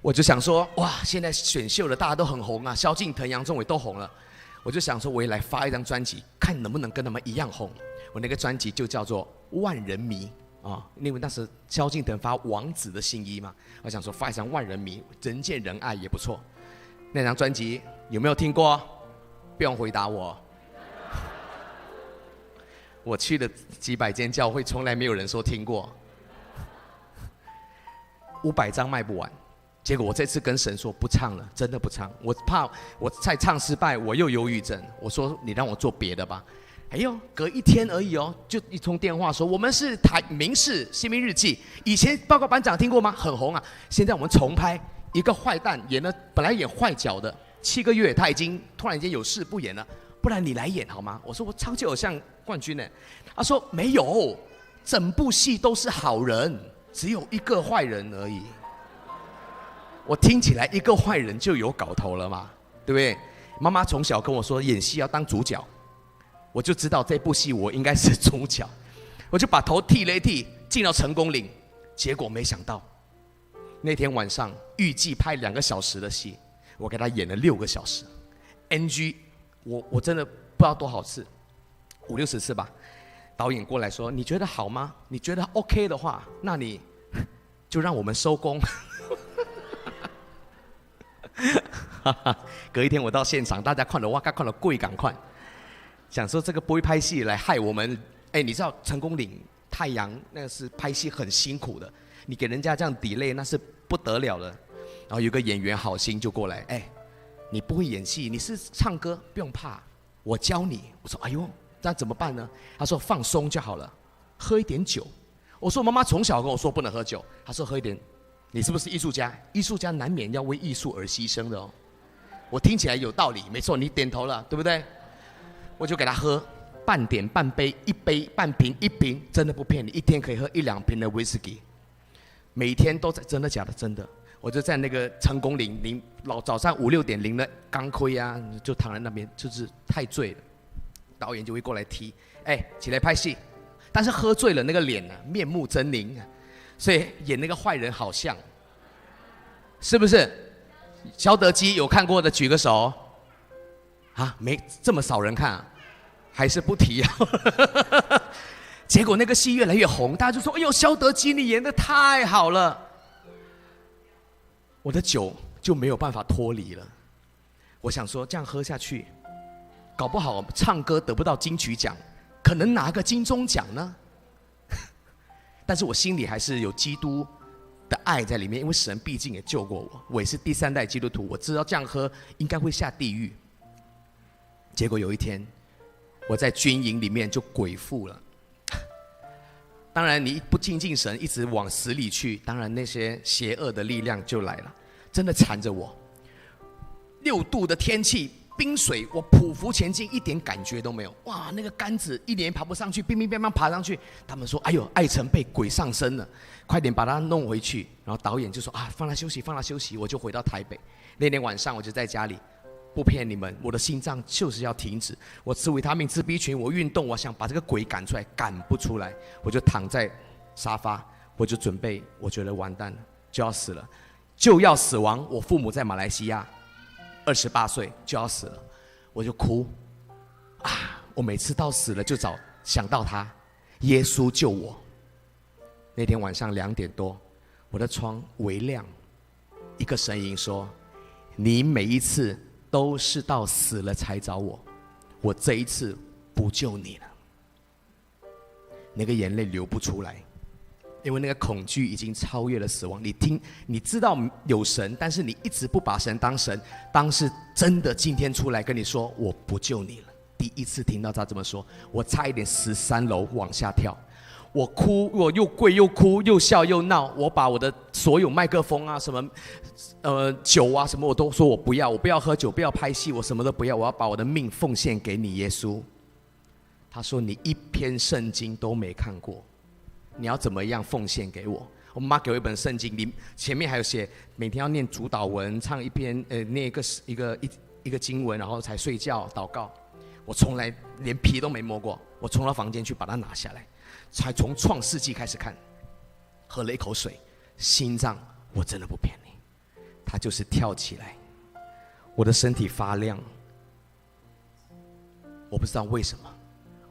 我就想说，哇，现在选秀的大家都很红啊，萧敬腾、杨宗纬都红了，我就想说我也来发一张专辑，看能不能跟他们一样红。我那个专辑就叫做《万人迷》。因为那时萧敬腾发王子的新衣嘛，我想说发一张万人迷，人见人爱也不错。那张专辑有没有听过？不用回答我。我去了几百间教会，从来没有人说听过。500张卖不完，结果我这次跟神说不唱了，真的不唱，我怕我再唱失败，我又忧郁症。我说你让我做别的吧。哎呦，隔1天而已哦，就一通电话说我们是民视新兵日记，以前报告班长听过吗？很红啊，现在我们重拍一个坏蛋演了，本来演坏角的，7个月他已经突然间有事不演了，不然你来演好吗？我说我超级偶像冠军呢，他说没有，整部戏都是好人，只有1个坏人而已。我听起来1个坏人就有搞头了嘛，对不对？妈妈从小跟我说演戏要当主角。我就知道这部戏我应该是主角，我就把头剃了一剃，进到成功岭。结果没想到，那天晚上预计拍2个小时的戏，我给他演了6个小时 ，NG， 我真的不知道多少次，50、60次吧。导演过来说：“你觉得好吗？你觉得 OK 的话，那你就让我们收工。”隔一天我到现场，大家看了哇，看了贵赶快。想说这个不会拍戏来害我们，你知道成功岭太阳那个是拍戏很辛苦的，你给人家这样 delay 那是不得了的。然后有个演员好心就过来，你不会演戏，你是唱歌，不用怕，我教你。我说哎呦，那怎么办呢？他说放松就好了，喝一点酒。我说妈妈从小跟我说不能喝酒，他说喝一点。你是不是艺术家？艺术家难免要为艺术而牺牲的哦。我听起来有道理，没错，你点头了，对不对？我就给他喝半点、半杯、1杯、半瓶、1瓶，真的不骗你，一天可以喝1-2瓶的威士忌，每天都在，真的假的？真的。我就在那个成功岭早上5、6点淋了钢盔啊，就躺在那边，就是太醉了，导演就会过来踢，起来拍戏，但是喝醉了那个脸啊，面目狰狞啊。所以演那个坏人好像，是不是？肖德基有看过的举个手。啊，没这么少人看啊，还是不提啊。结果那个戏越来越红，大家就说：“哎呦，肖德基你演得太好了。”我的酒就没有办法脱离了。我想说，这样喝下去，搞不好唱歌得不到金曲奖，可能拿个金钟奖呢。但是我心里还是有基督的爱在里面，因为神毕竟也救过我，我也是第3代基督徒，我知道这样喝应该会下地狱。结果有一天，我在军营里面就鬼附了。当然，你不亲近神，一直往死里去，当然那些邪恶的力量就来了，真的缠着我。6度的天气，冰水，我匍匐前进，一点感觉都没有。哇，那个杆子一连爬不上去，乒乒乓乓爬上去。他们说：“哎呦，艾辰被鬼上身了，快点把他弄回去。”然后导演就说：“啊，放他休息，放他休息。”我就回到台北。那天晚上我就在家里，不骗你们，我的心脏就是要停止。我吃维他命，吃 B 群，我运动，我想把这个鬼赶出来，赶不出来，我就躺在沙发，我就准备，我觉得完蛋了，就要死了，就要死亡。我父母在马来西亚，28岁就要死了。我就哭啊！我每次到死了就想到他，耶稣救我。那天晚上2点多，我的窗微亮，一个声音说：“你每一次都是到死了才找我，我这一次不救你了。”那个眼泪流不出来，因为那个恐惧已经超越了死亡。你知道有神，但是你一直不把神当神。当时真的今天出来跟你说我不救你了，第一次听到他这么说，我差一点13楼往下跳。我哭，我又跪又哭又笑又闹。我把我的所有麦克风啊什么酒啊什么我都说我不要，我不要喝酒，不要拍戏，我什么都不要，我要把我的命奉献给你耶稣。他说你一篇圣经都没看过，你要怎么样奉献给我？我妈给我一本圣经，前面还有写每天要念主祷文，唱一篇念一个经文，然后才睡觉祷告。我从来连皮都没摸过，我冲到房间去把它拿下来，才从创世纪开始看。喝了一口水，心脏我真的不骗你，它就是跳起来，我的身体发亮。我不知道为什么，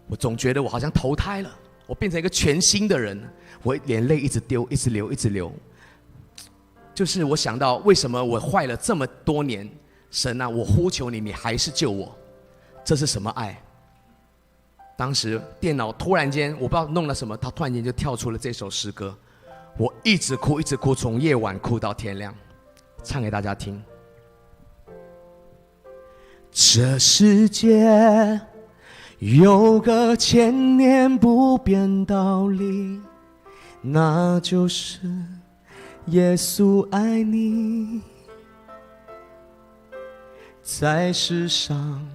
我总觉得我好像投胎了。我变成一个全新的人，我眼泪一直丢，一直流，一直流。就是我想到为什么我坏了这么多年，神啊，我呼求你，你还是救我，这是什么爱？当时电脑突然间我不知道弄了什么，它突然间就跳出了这首诗歌，我一直哭，一直哭，从夜晚哭到天亮，唱给大家听。这世界有个千年不变道理，那就是耶稣爱你。在世上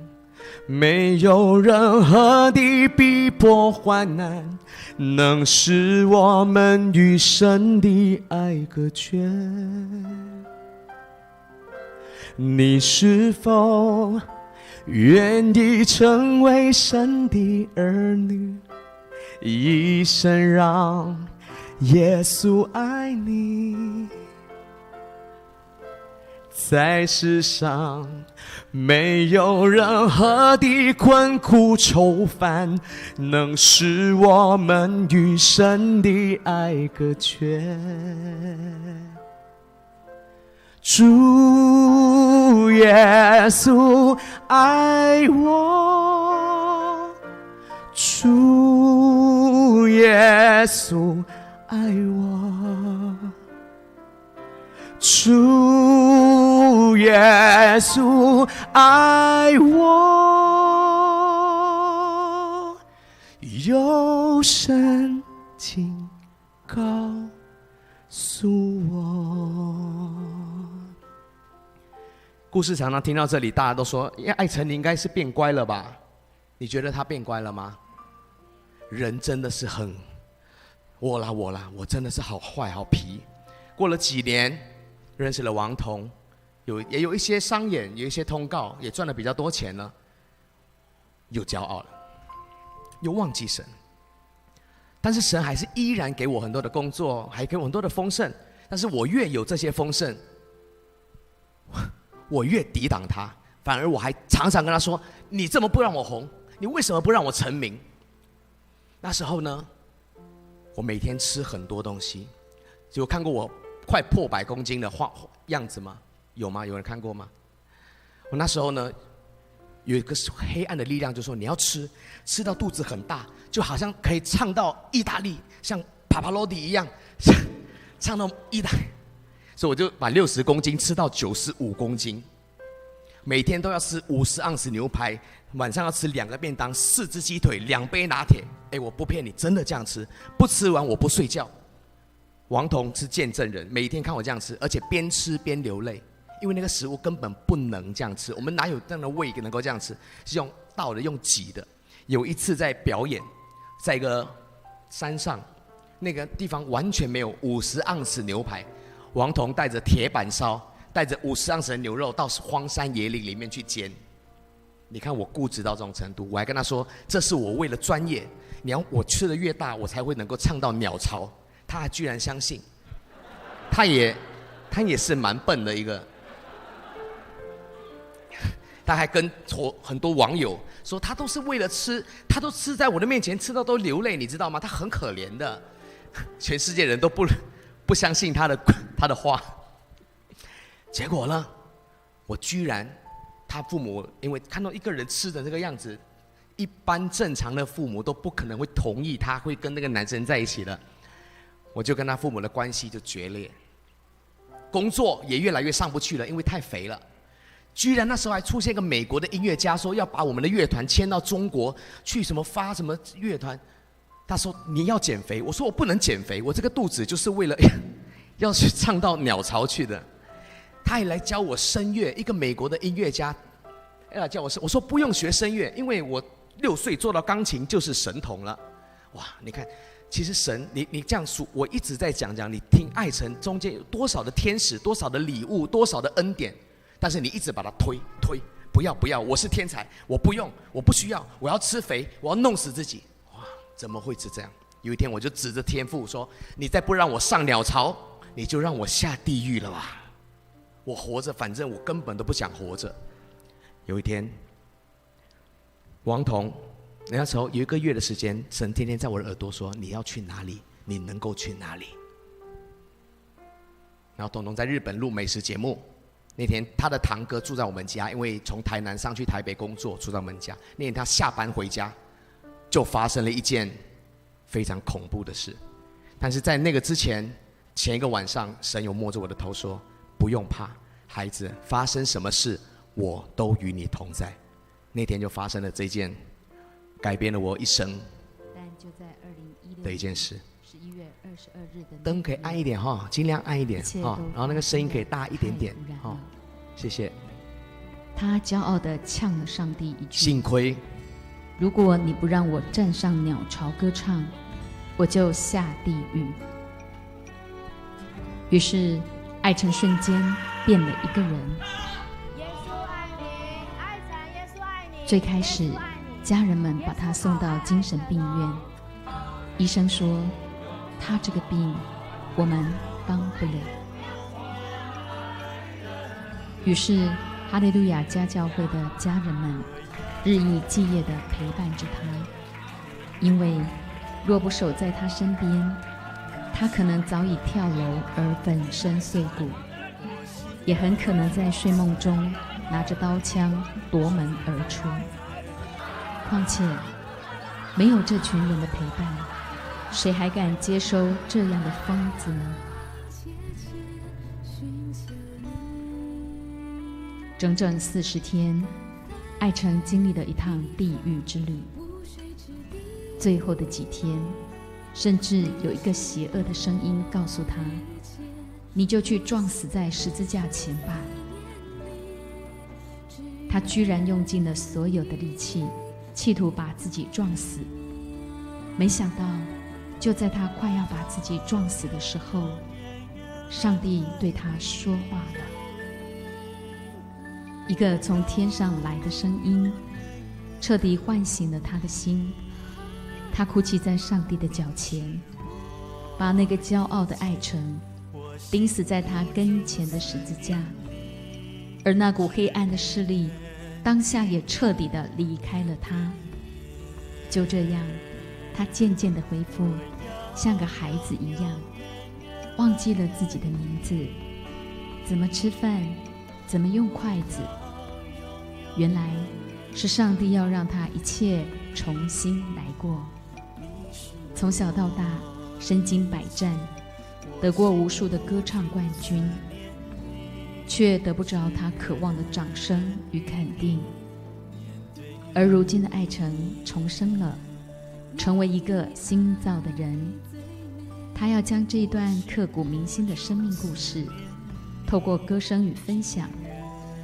没有任何的逼迫患难能使我们与神的爱隔绝。你是否愿意成为神的儿女，一生让耶稣爱你？在世上没有任何的困苦愁烦能使我们与神的爱隔绝。主耶稣爱我，主耶稣爱我，主耶稣爱我，有圣经告诉我。故事常常听到这里，大家都说：“艾成，你应该是变乖了吧？”你觉得他变乖了吗？人真的是很，我真的是好坏好皮。过了几年，认识了王彤，也有一些商演，有一些通告，也赚了比较多钱了，又骄傲了，又忘记神。但是神还是依然给我很多的工作，还给我很多的丰盛。但是我越有这些丰盛，我越抵挡他，反而我还常常跟他说：“你这么不让我红，你为什么不让我成名？”那时候呢，我每天吃很多东西，有看过我快破100公斤的样子吗？有吗？有人看过吗？我那时候呢，有一个黑暗的力量，就说你要吃到肚子很大，就好像可以唱到意大利，像帕帕罗蒂一样，唱到意大利。所以我就把60公斤吃到95公斤，每天都要吃50盎司牛排，晚上要吃2个便当，4只鸡腿，2杯拿铁。我不骗你，真的这样吃，不吃完我不睡觉。王彤是见证人，每天看我这样吃，而且边吃边流泪，因为那个食物根本不能这样吃，我们哪有这样的胃能够这样吃？是用倒的，用挤的。有一次在表演，在一个山上，那个地方完全没有50盎司牛排。王彤带着铁板烧，带着50盎司的牛肉到荒山野岭里面去煎。你看我固执到这种程度，我还跟他说：“这是我为了专业，我吃的越大，我才会能够唱到鸟巢。”他还居然相信，他也是蛮笨的一个。他还跟很多网友说，他都是为了吃，他都吃在我的面前，吃到都流泪，你知道吗？他很可怜的，全世界人都不相信他的话。结果呢，我居然，他父母因为看到一个人吃的这个样子，一般正常的父母都不可能会同意他会跟那个男生在一起的。我就跟他父母的关系就决裂，工作也越来越上不去了，因为太肥了。居然那时候还出现一个美国的音乐家，说要把我们的乐团迁到中国去，什么发什么乐团。他说你要减肥，我说我不能减肥，我这个肚子就是为了要去唱到鸟巢去的。他也来教我声乐，一个美国的音乐家来教我声，我说不用学声乐，因为我6岁做到钢琴就是神童了。哇，你看。其实神，你这样数，我一直在讲，你听爱神中间有多少的天使，多少的礼物，多少的恩典，但是你一直把它推，不要，我是天才，我不用，我不需要，我要吃肥，我要弄死自己。哇，怎么会是这样？有一天我就指着天父说：“你再不让我上鸟巢，你就让我下地狱了吧！我活着，反正我根本都不想活着。”有一天，王彤。那时候有1个月的时间，神天天在我的耳朵说：“你要去哪里？你能够去哪里？”然后彤彤在日本录美食节目，那天他的堂哥住在我们家，因为从台南上去台北工作，住在我们家。那天他下班回家，就发生了一件非常恐怖的事。但是在那个之前，前一个晚上，神有摸着我的头说：“不用怕，孩子，发生什么事，我都与你同在。”那天就发生了这件改变了我一生的一件事。11月22日的灯可以暗一点哈，尽量暗一点哈，然后那个声音可以大一点点哈，谢谢。他骄傲地呛了上帝一句：“幸亏，如果你不让我站上鸟巢歌唱，我就下地狱。”于是，爱成瞬间变了一个人。耶稣爱你，爱神，耶稣爱你。最开始，家人们把他送到精神病院，医生说他这个病我们帮不了。于是哈利路亚家教会的家人们日以继夜地陪伴着他，因为若不守在他身边，他可能早已跳楼而粉身碎骨，也很可能在睡梦中拿着刀枪夺门而出。况且没有这群人的陪伴，谁还敢接收这样的疯子呢？整整40天，艾诚经历了一趟地狱之旅。最后的几天，甚至有一个邪恶的声音告诉他：你就去撞死在十字架前吧。他居然用尽了所有的力气，企图把自己撞死。没想到，就在他快要把自己撞死的时候，上帝对他说话了。一个从天上来的声音，彻底唤醒了他的心。他哭泣在上帝的脚前，把那个骄傲的艾诚钉死在他跟前的十字架，而那股黑暗的势力当下也彻底的离开了他。就这样，他渐渐的恢复像个孩子一样，忘记了自己的名字，怎么吃饭，怎么用筷子。原来是上帝要让他一切重新来过。从小到大，身经百战，得过无数的歌唱冠军，却得不着他渴望的掌声与肯定。而如今的艾诚重生了，成为一个新造的人。他要将这一段刻骨铭心的生命故事，透过歌声与分享，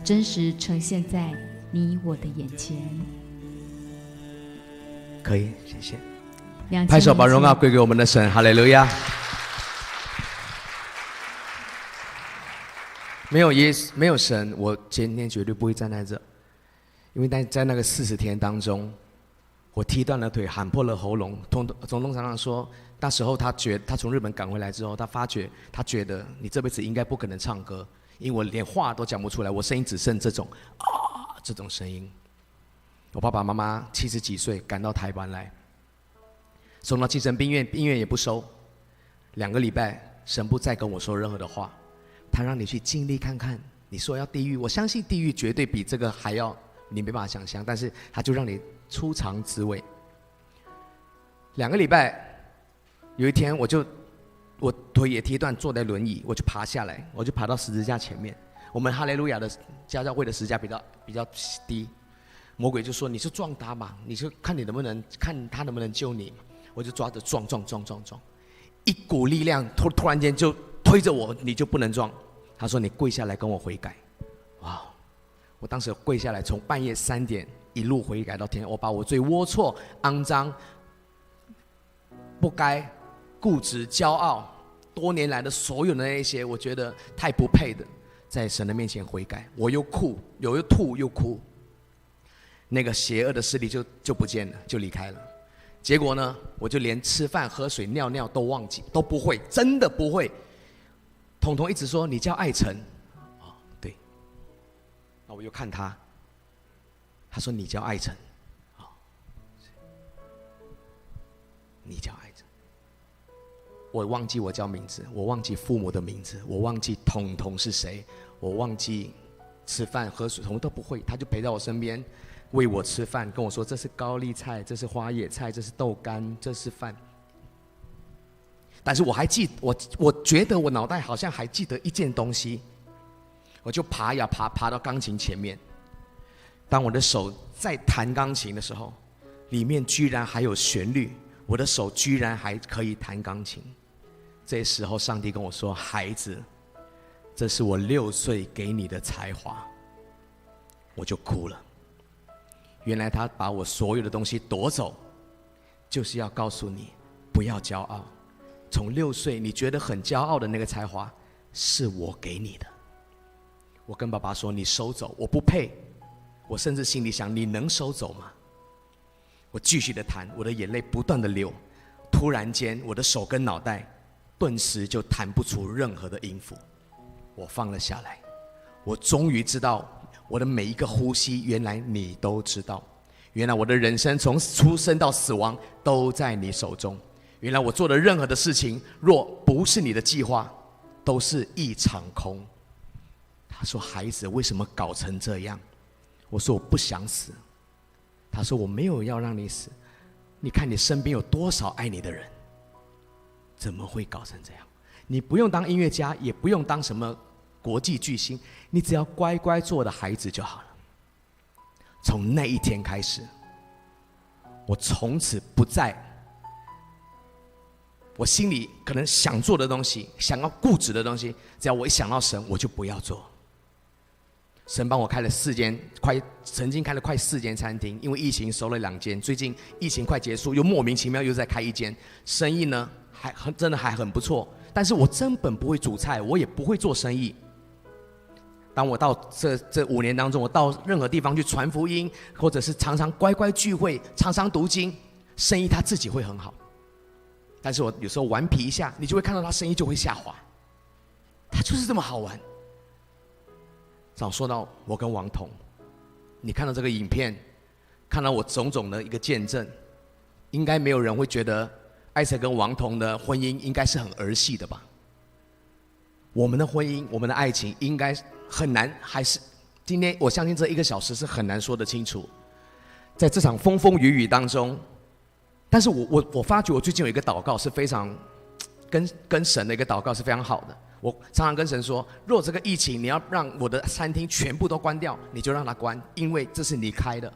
真实呈现在你我的眼前。可以，谢谢。拍手把荣耀归给我们的神，哈利路亚。没有耶稣，没有神，我今天绝对不会站在这。因为在那个40天当中，我踢断了腿，喊破了喉咙。总统常常说，那时候他从日本赶回来之后，他觉得你这辈子应该不可能唱歌，因为我连话都讲不出来，我声音只剩这种声音。我爸爸妈妈70几岁赶到台湾来，送到精神病院，病院也不收。2个礼拜，神不再跟我说任何的话，他让你去经历看看。你说要地狱，我相信地狱绝对比这个还要你没办法想象，但是他就让你初尝滋味。2个礼拜，有一天我腿也踢断，坐在轮椅，我就爬下来，我就爬到十字架前面。我们哈利路亚的家教会的十字架比较低，魔鬼就说你是撞他嘛，你就看他能不能救你。我就抓着撞，一股力量突然间就推着我，你就不能撞。他说你跪下来跟我悔改。哇！我当时跪下来，从半夜3点一路悔改到天，我把我最龌龊、肮脏、不该、固执、骄傲多年来的所有的那些，我觉得太不配的，在神的面前悔改。我又吐又哭，那个邪恶的势力就不见了，就离开了。结果呢，我就连吃饭、喝水、尿尿都忘记，都不会，真的不会。统统一直说你叫艾诚，对。那我又看他，他说你叫艾诚，你叫艾诚。我忘记我叫名字，我忘记父母的名字，我忘记统统是谁，我忘记吃饭喝水，什么都不会。他就陪在我身边，喂我吃饭，跟我说这是高丽菜，这是花野菜，这是豆干，这是饭。但是我还我觉得我脑袋好像还记得一件东西，我就爬到钢琴前面。当我的手在弹钢琴的时候，里面居然还有旋律，我的手居然还可以弹钢琴。这时候上帝跟我说，孩子，这是我6岁给你的才华。我就哭了。原来他把我所有的东西夺走，就是要告诉你不要骄傲。从6岁你觉得很骄傲的那个才华，是我给你的。我跟爸爸说你收走，我不配。我甚至心里想，你能收走吗？我继续的弹，我的眼泪不断的流。突然间我的手跟脑袋顿时就弹不出任何的音符。我放了下来，我终于知道我的每一个呼吸，原来你都知道。原来我的人生从出生到死亡都在你手中。原来我做的任何的事情，若不是你的计划，都是一场空。他说，孩子为什么搞成这样？我说我不想死。他说我没有要让你死，你看你身边有多少爱你的人，怎么会搞成这样？你不用当音乐家，也不用当什么国际巨星，你只要乖乖做我的孩子就好了。从那一天开始，我从此不再，我心里可能想做的东西，想要固执的东西，只要我一想到神，我就不要做。神帮我开了曾经开了快4间餐厅，因为疫情收了2间，最近疫情快结束，又莫名其妙又再开1间，生意呢真的还很不错。但是我根本不会煮菜，我也不会做生意。当我到这5年当中，我到任何地方去传福音，或者是常常乖乖聚会，常常读经，生意他自己会很好。但是我有时候顽皮一下，你就会看到他生意就会下滑。他就是这么好玩。早说到我跟王彤，你看到这个影片，看到我种种的一个见证，应该没有人会觉得艾瑟跟王彤的婚姻应该是很儿戏的吧？我们的婚姻，我们的爱情应该很难，还是今天我相信这1个小时是很难说得清楚。在这场风风雨雨当中，但是我发觉我最近有一个祷告是非常跟神的一个祷告是非常好的。我常常跟神说，若这个疫情你要让我的餐厅全部都关掉，你就让它关，因为这是你开的。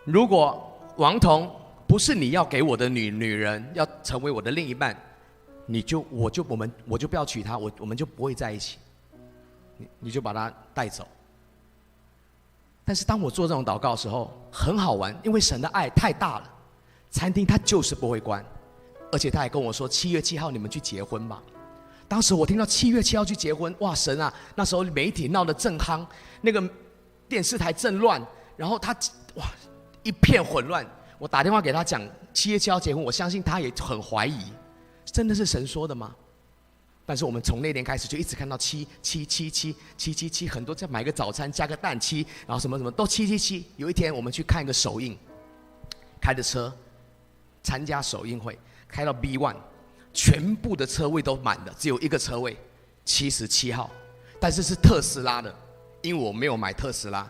如果王彤不是你要给我的女人，要成为我的另一半，我就不要娶她，我们就不会在一起，你就把她带走。但是当我做这种祷告的时候，很好玩，因为神的爱太大了，餐厅它就是不会关，而且他还跟我说7月7号你们去结婚吧。当时我听到7月7号去结婚，哇神啊！那时候媒体闹得正夯，那个电视台正乱，然后一片混乱。我打电话给他讲7月7号结婚，我相信他也很怀疑，真的是神说的吗？但是我们从那天开始就一直看到7，很多再买个早餐加个蛋7，然后什么什么都7。有一天我们去看一个首映，开着车参加首映会，开到 B1， 全部的车位都满的，只有一个车位77号，但是是特斯拉的，因为我没有买特斯拉，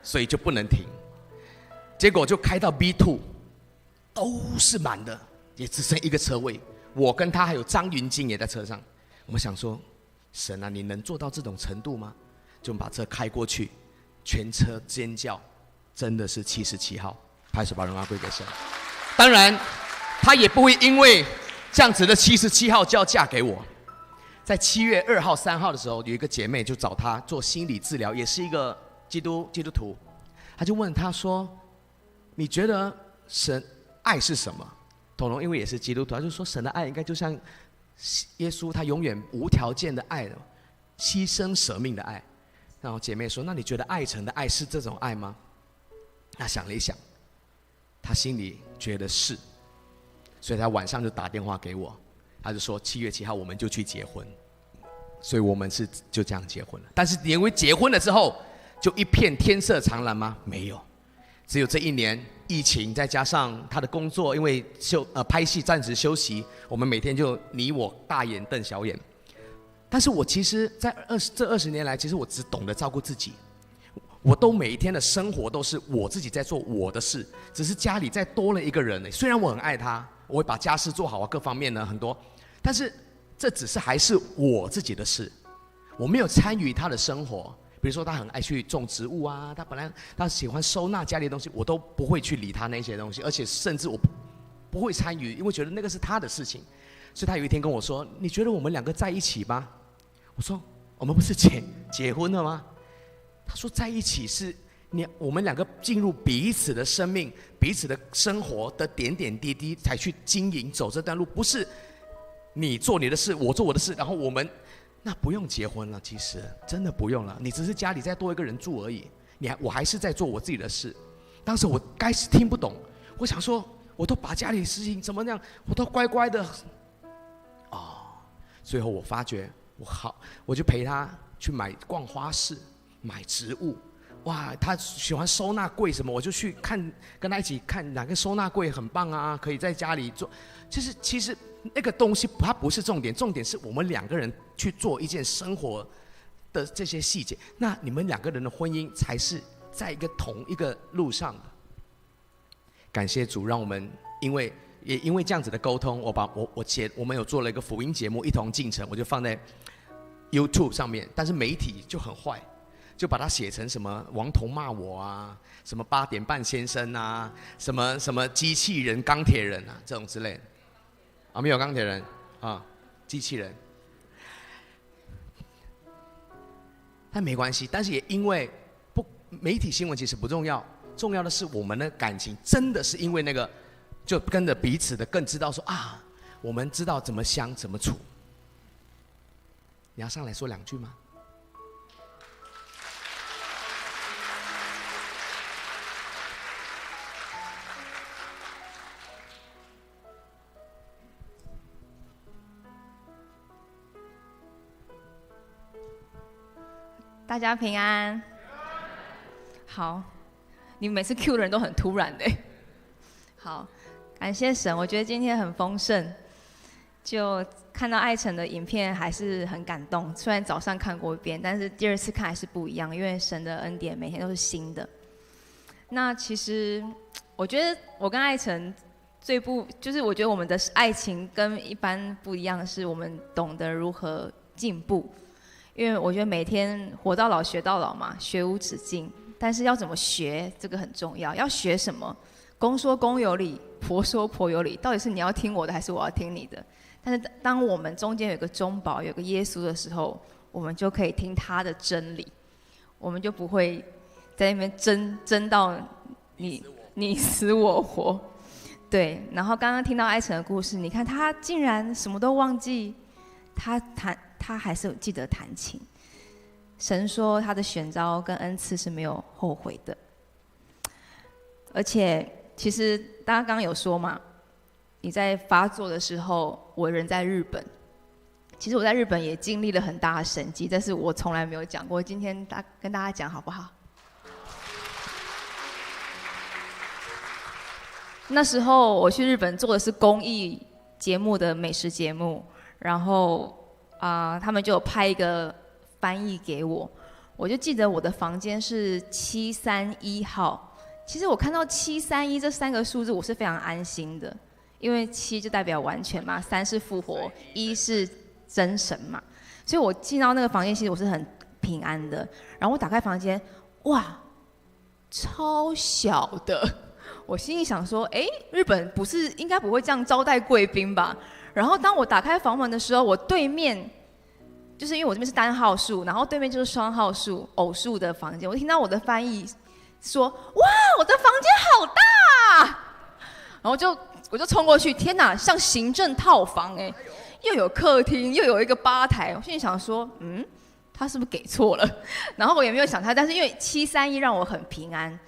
所以就不能停。结果就开到 B2， 都是满的，也只剩一个车位。我跟他还有张云京也在车上。我们想说，神啊，你能做到这种程度吗？就把车开过去，全车尖叫，真的是77号，拍手把荣耀归给神。当然，他也不会因为这样子的77号就要嫁给我。在7月2号、3号的时候，有一个姐妹就找他做心理治疗，也是一个基督徒，他就问他说：“你觉得神爱是什么？”彤彤因为也是基督徒，他就说神的爱应该就像耶稣，他永远无条件的爱，牺牲舍命的爱。然后姐妹说：“那你觉得爱神的爱是这种爱吗？”他想了一想，他心里觉得是，所以他晚上就打电话给我，他就说7月7号我们就去结婚。所以我们就这样结婚了。但是因为结婚了之后，就一片天色常蓝吗？没有，只有这1年疫情，再加上他的工作，因为拍戏暂时休息，我们每天就你我大眼瞪小眼。但是我其实在这20年来，其实我只懂得照顾自己，我都每一天的生活都是我自己在做我的事，只是家里再多了一个人。虽然我很爱他，我会把家事做好啊，各方面呢很多，但是这只是还是我自己的事，我没有参与他的生活。比如说他很爱去种植物啊，他喜欢收纳家里的东西，我都不会去理他那些东西，而且甚至我不会参与，因为觉得那个是他的事情。所以他有一天跟我说：“你觉得我们2个在一起吗？”我说：“我们不是结婚了吗？”他说：“在一起是我们2个进入彼此的生命、彼此的生活的点点滴滴，才去经营走这段路，不是你做你的事，我做我的事，然后我们。”那不用结婚了，其实真的不用了。你只是家里再多一个人住而已，我还是在做我自己的事。当时我开始听不懂，我想说，我都把家里的事情怎么样，我都乖乖的。最后我发觉我就陪他去逛花市，买植物。哇，他喜欢收纳柜什么，我就去看，跟他一起看哪个收纳柜很棒啊，可以在家里做。其实那个东西它不是重点，重点是我们2个人去做一件生活的这些细节。那你们2个人的婚姻才是在同一个路上的。感谢主，让我们因为这样子的沟通，我们有做了一个福音节目《一同进城》，我就放在 YouTube 上面，但是媒体就很坏，就把它写成什么王彤骂我啊，什么8点半先生啊，什么机器人、钢铁人啊这种之类的。啊，没有钢铁人啊，机器人。但没关系，但是也因为媒体新闻其实不重要，重要的是我们的感情真的是因为那个，就跟着彼此的更知道说啊，我们知道怎么相怎么处。你要上来说2句吗？大家平安。好，你们每次 Q 的人都很突然的。好，感谢神，我觉得今天很丰盛。就看到艾成的影片还是很感动，虽然早上看过一遍，但是第2次看还是不一样，因为神的恩典每天都是新的。那其实我觉得我跟艾成就是我觉得我们的爱情跟一般不一样的是，我们懂得如何进步。因为我觉得每天活到老学到老嘛，学无止境。但是要怎么学，这个很重要。要学什么？公说公有理，婆说婆有理。到底是你要听我的，还是我要听你的？但是当我们中间有个中保，有个耶稣的时候，我们就可以听他的真理，我们就不会在那边争到你死我活。对。然后刚刚听到艾成的故事，你看他竟然什么都忘记，他还是有记得弹琴。神说他的选召跟恩赐是没有后悔的。而且其实大家刚刚有说嘛，你在发作的时候，我人在日本。其实我在日本也经历了很大的神迹，但是我从来没有讲过，今天跟大家讲好不好？那时候我去日本做的是公益节目的美食节目，然后他们就有派一个翻译给我，我就记得我的房间是731号。其实我看到731这3个数字，我是非常安心的，因为7就代表完全嘛，3是复活，1是真神嘛，所以我进到那个房间，其实我是很平安的。然后我打开房间，哇，超小的。我心里想说，日本应该不会这样招待贵宾吧？然后当我打开房门的时候，我对面就是因为我这边是单号数，然后对面就是双号数偶数的房间。我听到我的翻译说：“哇，我的房间好大！”然后我就冲过去，天哪，像行政套房又有客厅，又有一个吧台。我心里想说，他是不是给错了？然后我也没有想他，但是因为731让我很平安。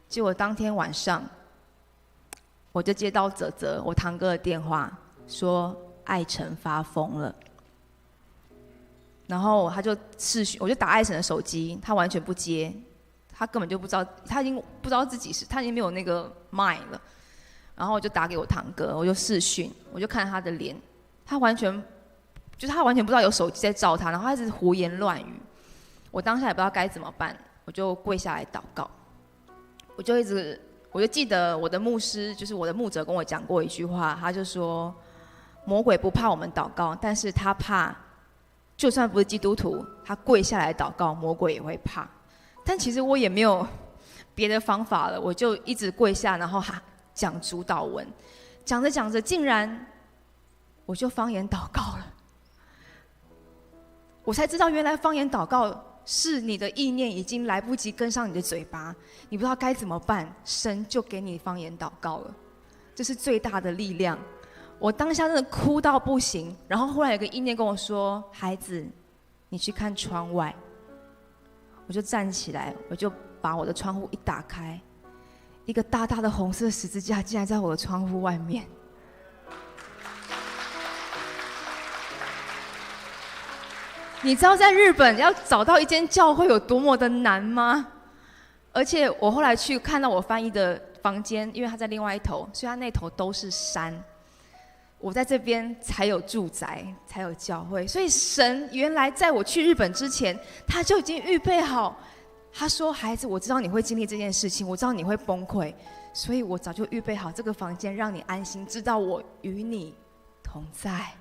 结果当天晚上，我就接到泽泽我堂哥的电话，说艾成发疯了。然后他就视讯，我就打艾成的手机，他完全不接，他根本就不知道，他已经不知道自己他已经没有那个 mind 了。然后我就打给我堂哥，我就视讯，我就看他的脸，他完全不知道有手机在照他，然后他一直胡言乱语。我当下也不知道该怎么办，我就跪下来祷告。我就记得我的牧师，就是我的牧者跟我讲过一句话，他就说，魔鬼不怕我们祷告，但是他怕，就算不是基督徒，他跪下来祷告，魔鬼也会怕。但其实我也没有别的方法了，我就一直跪下，然后讲主祷文，讲着讲着，竟然我就方言祷告了。我才知道，原来方言祷告是你的意念已经来不及跟上你的嘴巴，你不知道该怎么办，神就给你方言祷告了，这是最大的力量。我当下真的哭到不行，然后忽然有个意念跟我说：“孩子，你去看窗外。”我就站起来，我就把我的窗户一打开，一个大大的红色十字架竟然在我的窗户外面。你知道在日本要找到一间教会有多么的难吗？而且我后来去看到我翻译的房间，因为他在另外一头，所以他那头都是山。我在这边才有住宅，才有教会。所以神原来在我去日本之前，他就已经预备好。他说：“孩子，我知道你会经历这件事情，我知道你会崩溃，所以我早就预备好这个房间，让你安心，知道我与你同在。”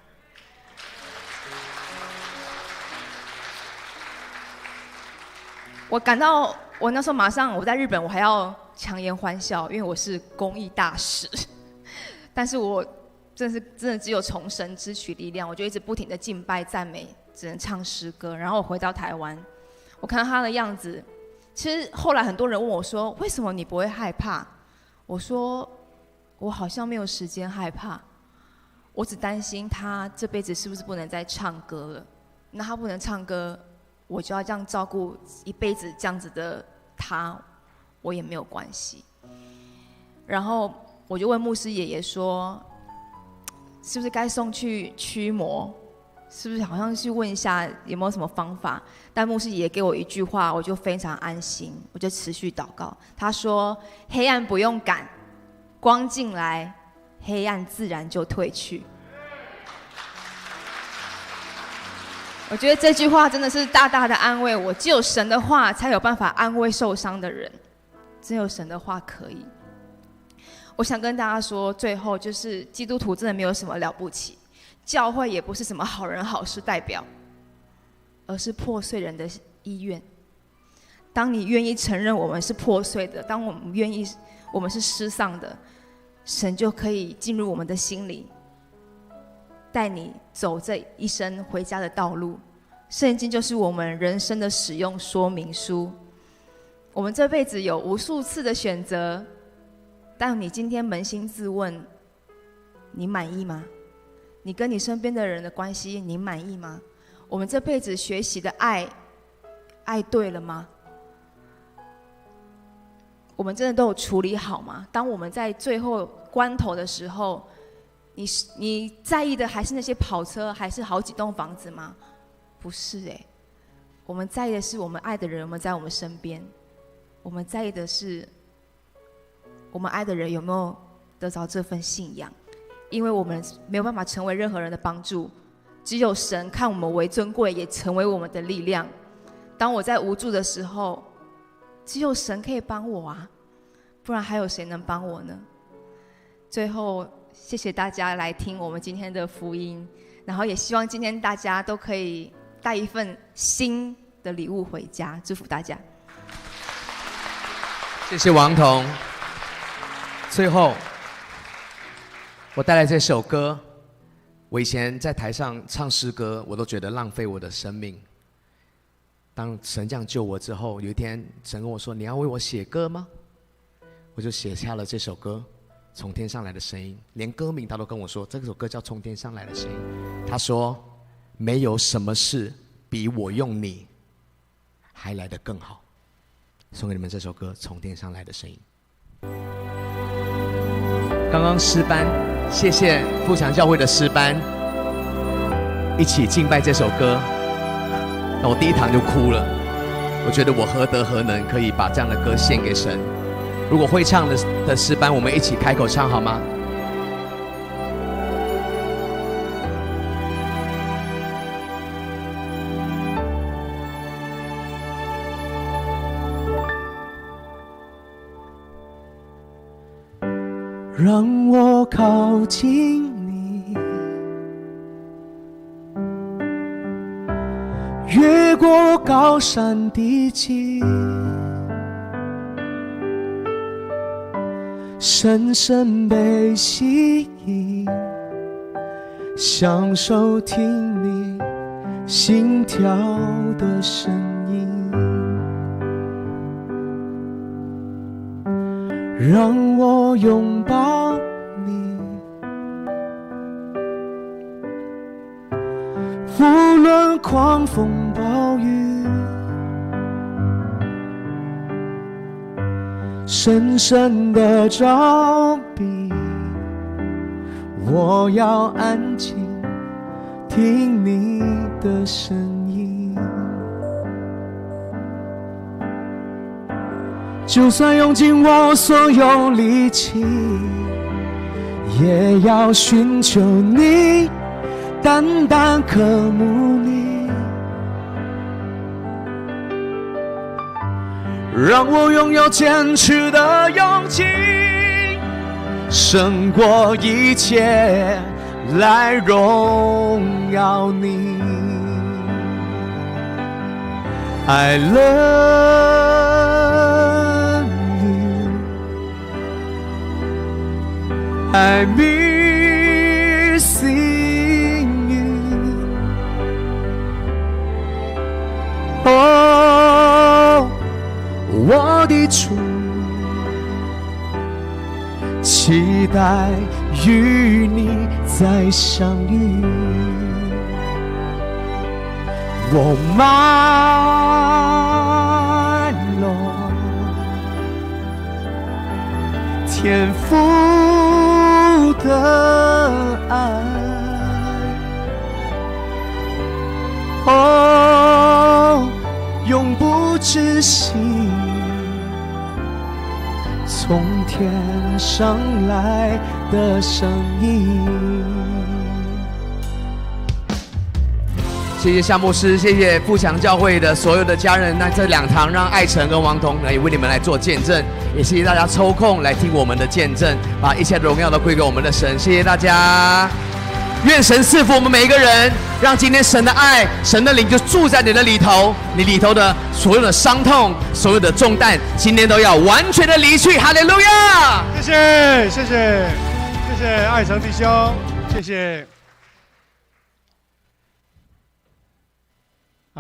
我感到我那时候马上我在日本，我还要强颜欢笑，因为我是公益大使。但是我真的只有从神支取力量，我就一直不停的敬拜赞美，只能唱诗歌。然后我回到台湾，我看到他的样子，其实后来很多人问我说：“为什么你不会害怕？”我说：“我好像没有时间害怕，我只担心他这辈子是不是不能再唱歌了。那他不能唱歌，我就要这样照顾一辈子这样子的他，我也没有关系。”然后我就问牧师爷爷说：“是不是该送去驱魔？是不是好像去问一下有没有什么方法？”但牧师爷爷给我一句话，我就非常安心，我就持续祷告。他说：“黑暗不用赶，光进来，黑暗自然就退去。”我觉得这句话真的是大大的安慰我。只有神的话才有办法安慰受伤的人，只有神的话可以。我想跟大家说，最后就是基督徒真的没有什么了不起，教会也不是什么好人好事代表，而是破碎人的意愿。当你愿意承认我们是破碎的，当我们愿意我们是失丧的，神就可以进入我们的心里，带你走这一生回家的道路。圣经就是我们人生的使用说明书。我们这辈子有无数次的选择，但你今天扪心自问，你满意吗？你跟你身边的人的关系，你满意吗？我们这辈子学习的爱对了吗？我们真的都有处理好吗？当我们在最后关头的时候，你在意的还是那些跑车，还是好几栋房子吗？不是我们在意的是我们爱的人有没有在我们身边，我们在意的是我们爱的人有没有得着这份信仰。因为我们没有办法成为任何人的帮助，只有神看我们为尊贵，也成为我们的力量。当我在无助的时候，只有神可以帮我啊，不然还有谁能帮我呢？最后谢谢大家来听我们今天的福音，然后也希望今天大家都可以带一份新的礼物回家，祝福大家。谢谢王彤。最后我带来这首歌，我以前在台上唱诗歌，我都觉得浪费我的生命。当神这样救我之后，有一天神跟我说：“你要为我写歌吗？”我就写下了这首歌《从天上来的声音》，连歌名他都跟我说，这首歌叫《从天上来的声音》。他说：“没有什么事比我用你还来得更好。”送给你们这首歌《从天上来的声音》。刚刚诗班，谢谢富强教会的诗班，一起敬拜这首歌。那我第一堂就哭了，我觉得我何德何能可以把这样的歌献给神？如果会唱的诗班，我们一起开口唱好吗？让我靠近你，越过高山低谷，深深被吸引，享受听你心跳的声音，让我拥抱你，无论狂风暴雨，深深的着迷，我要安静听你的声音，就算用尽我所有力气，也要寻求你，单单渴慕你，让我拥有坚持的勇气，胜过一切来荣耀你。I love you, I'm missing you.哦，我的主，期待与你再相遇。我满了天父的爱，哦，永不止息，从天上来的声音。谢谢夏牧师，谢谢富强教会的所有的家人。那这2堂让艾成跟王彤也为你们来做见证，也谢谢大家抽空来听我们的见证，把一切的荣耀都归给我们的神。谢谢大家，愿神赐福我们每一个人，让今天神的爱、神的灵就住在你的里头，你里头的所有的伤痛、所有的重担，今天都要完全的离去。哈利路亚！谢谢，谢谢，谢谢艾成弟兄，谢谢。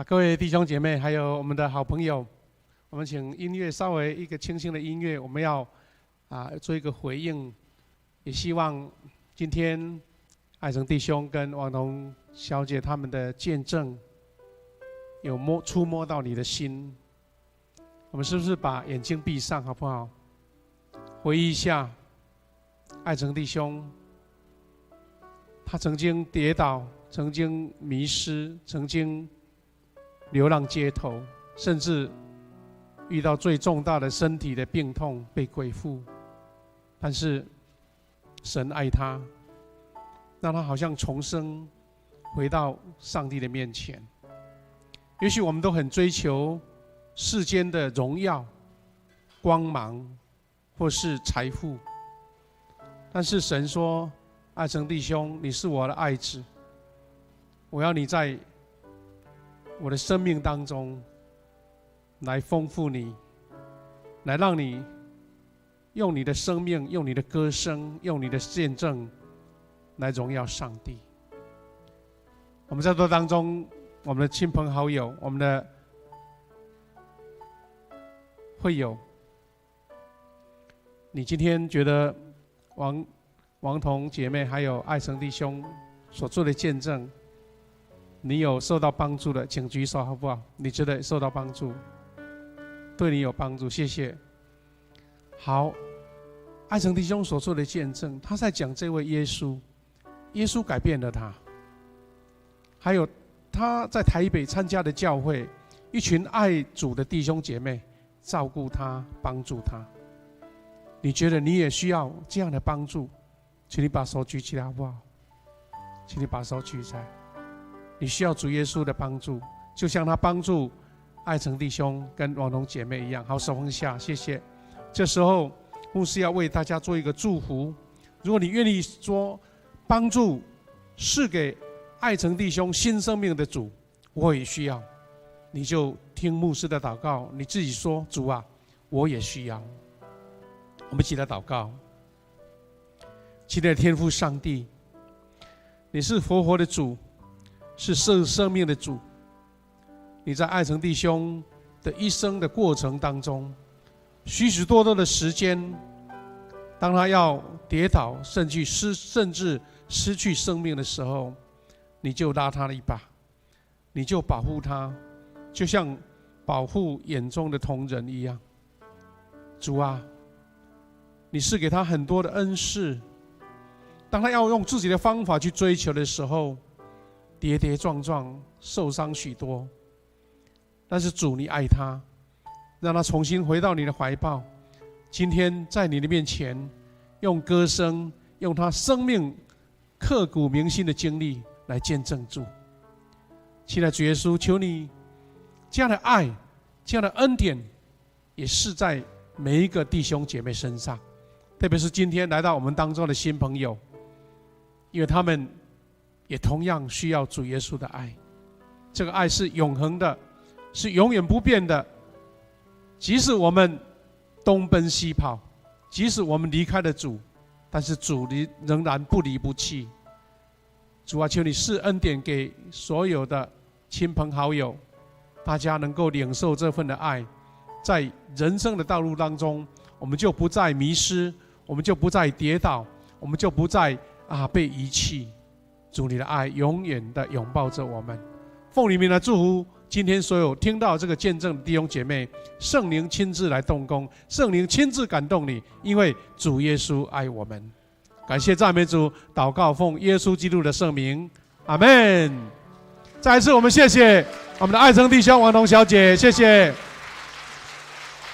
各位弟兄姐妹，还有我们的好朋友，我们请音乐稍微一个轻轻的音乐，我们要做一个回应，也希望今天艾成弟兄跟王彤小姐他们的见证有触摸到你的心。我们是不是把眼睛闭上好不好？回忆一下艾成弟兄，他曾经跌倒，曾经迷失，曾经流浪街头，甚至遇到最重大的身体的病痛，被鬼附。但是神爱他，让他好像重生，回到上帝的面前。也许我们都很追求世间的荣耀、光芒，或是财富，但是神说：“艾成弟兄，你是我的爱子，我要你在我的生命当中来丰富你，来让你用你的生命，用你的歌声，用你的见证来荣耀上帝。”我们在座当中，我们的亲朋好友，我们的会友，你今天觉得王彤姐妹还有艾成弟兄所做的见证，你有受到帮助的，请举手好不好？你觉得受到帮助，对你有帮助，谢谢。好，艾成弟兄所做的见证，他在讲这位耶稣，耶稣改变了他。还有他在台北参加的教会，一群爱主的弟兄姐妹照顾他，帮助他。你觉得你也需要这样的帮助，请你把手举起来好不好？请你把手举起来。你需要主耶稣的帮助，就像他帮助艾成弟兄跟王彤姐妹一样。好，手放下，谢谢。这时候牧师要为大家做一个祝福，如果你愿意说帮助是给艾成弟兄新生命的主，我也需要，你就听牧师的祷告，你自己说：主啊，我也需要。我们一起来祷告。亲爱的天父上帝，你是活活的主，是生命的主。你在艾成弟兄的一生的过程当中，许许多多的时间，当他要跌倒，甚至失去生命的时候，你就拉他一把，你就保护他，就像保护眼中的瞳人一样。主啊，你是给他很多的恩赐，当他要用自己的方法去追求的时候，跌跌撞撞，受伤许多。但是主，你爱他，让他重新回到你的怀抱。今天在你的面前，用歌声，用他生命刻骨铭心的经历来见证主。亲爱的主耶稣，求你这样的爱，这样的恩典，也是在每一个弟兄姐妹身上，特别是今天来到我们当中的新朋友，因为他们也同样需要主耶稣的爱。这个爱是永恒的，是永远不变的。即使我们东奔西跑，即使我们离开了主，但是主仍然不离不弃。主啊，求你赐恩典给所有的亲朋好友，大家能够领受这份的爱，在人生的道路当中，我们就不再迷失，我们就不再跌倒，我们就不再被遗弃。主，你的爱永远的拥抱着我们。奉你名来祝福今天所有听到这个见证的弟兄姐妹，圣灵亲自来动工，圣灵亲自感动你，因为主耶稣爱我们。感谢赞美主，祷告奉耶稣基督的圣名，阿们。再一次我们谢谢我们的爱城弟兄王彤小姐，谢谢，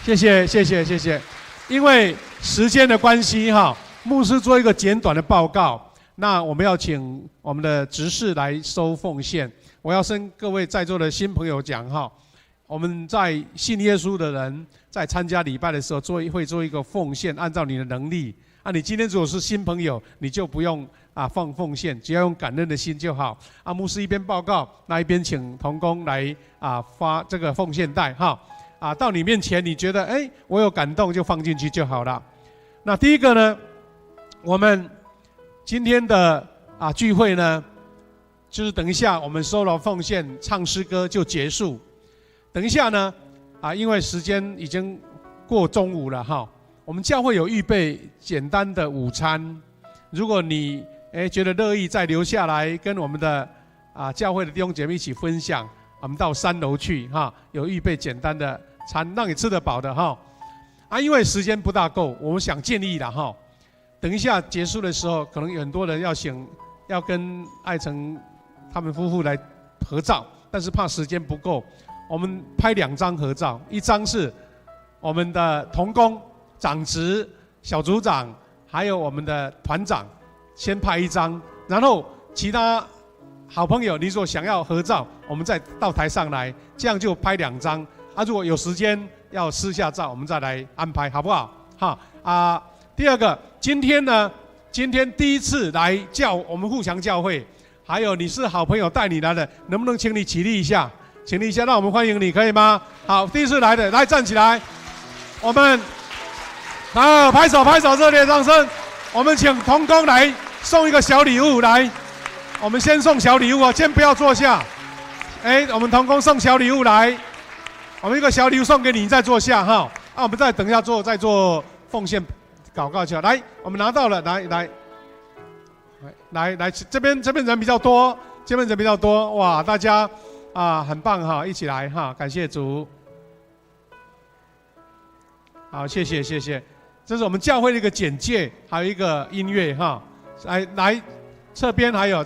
谢谢，谢谢，谢谢。因为时间的关系牧师做一个简短的报告，那我们要请我们的执事来收奉献。我要跟各位在座的新朋友讲我们在信耶稣的人在参加礼拜的时候会做一个奉献，按照你的能力。你今天如果是新朋友，你就不用放奉献，只要用感恩的心就好。牧师一边报告，那一边请同工来发这个奉献袋到你面前，你觉得我有感动就放进去就好了。那第一个呢，我们今天的聚会呢，就是等一下我们收了奉献唱诗歌就结束。等一下呢因为时间已经过中午了我们教会有预备简单的午餐，如果你觉得乐意再留下来跟我们的教会的弟兄姐妹一起分享，我们到3楼去有预备简单的餐让你吃得饱的因为时间不大够，我们想建议了等一下结束的时候，可能有很多人要跟爱成他们夫妇来合照，但是怕时间不够，我们拍2张合照，一张是我们的同工、长职、小组长，还有我们的团长，先拍1张，然后其他好朋友，你如果想要合照，我们再到台上来，这样就拍2张。如果有时间要私下照，我们再来安排，好不好？第二个，今天第一次来我们互祥教会，还有你是好朋友带你来的，能不能请你起立一下？请立一下，让我们欢迎你，可以吗？好，第一次来的，来站起来，我们拍手拍手，热烈掌声。我们请同工来送一个小礼物来，我们先送小礼物先不要坐下。我们同工送小礼物来，我们一个小礼物送给你，再坐下我们再等一下再做奉献祷告去。来，我们拿到了，来，这边人比较多，哇，大家很棒一起来感谢主。好，谢谢，这是我们教会的一个简介，还有一个音乐来，这边还有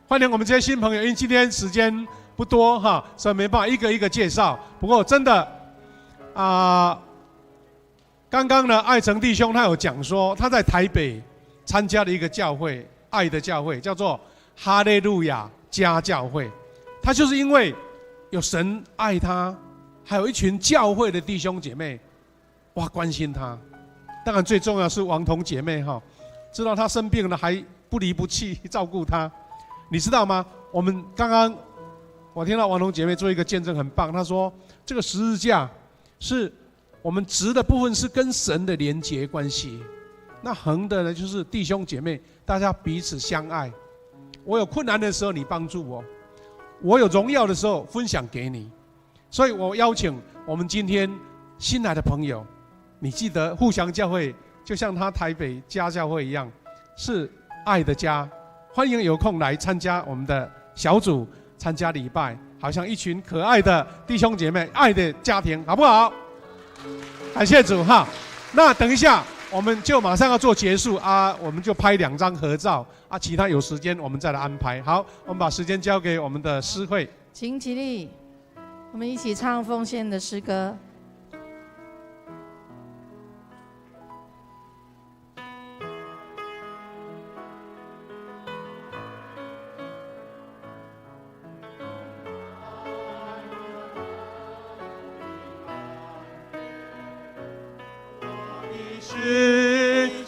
欢迎我们这些新朋友，因为今天时间不多所以没办法一个一个介绍。不过真的刚刚呢，爱成弟兄他有讲说，他在台北参加了一个教会，爱的教会，叫做哈利路亚家教会。他就是因为有神爱他，还有一群教会的弟兄姐妹关心他。当然最重要是王彤姐妹知道他生病了还不离不弃照顾他。你知道吗？我们刚刚我听到王彤姐妹做一个见证很棒，她说这个十字架是我们直的部分是跟神的连结关系，那横的呢就是弟兄姐妹大家彼此相爱。我有困难的时候你帮助我，我有荣耀的时候分享给你。所以我邀请我们今天新来的朋友，你记得互祥教会就像他台北家教会一样，是爱的家，欢迎有空来参加我们的小组，参加礼拜，好像一群可爱的弟兄姐妹，爱的家庭，好不好？感谢主那等一下我们就马上要做结束我们就拍2张合照其他有时间我们再来安排。好，我们把时间交给我们的诗会，请起立，我们一起唱奉献的诗歌。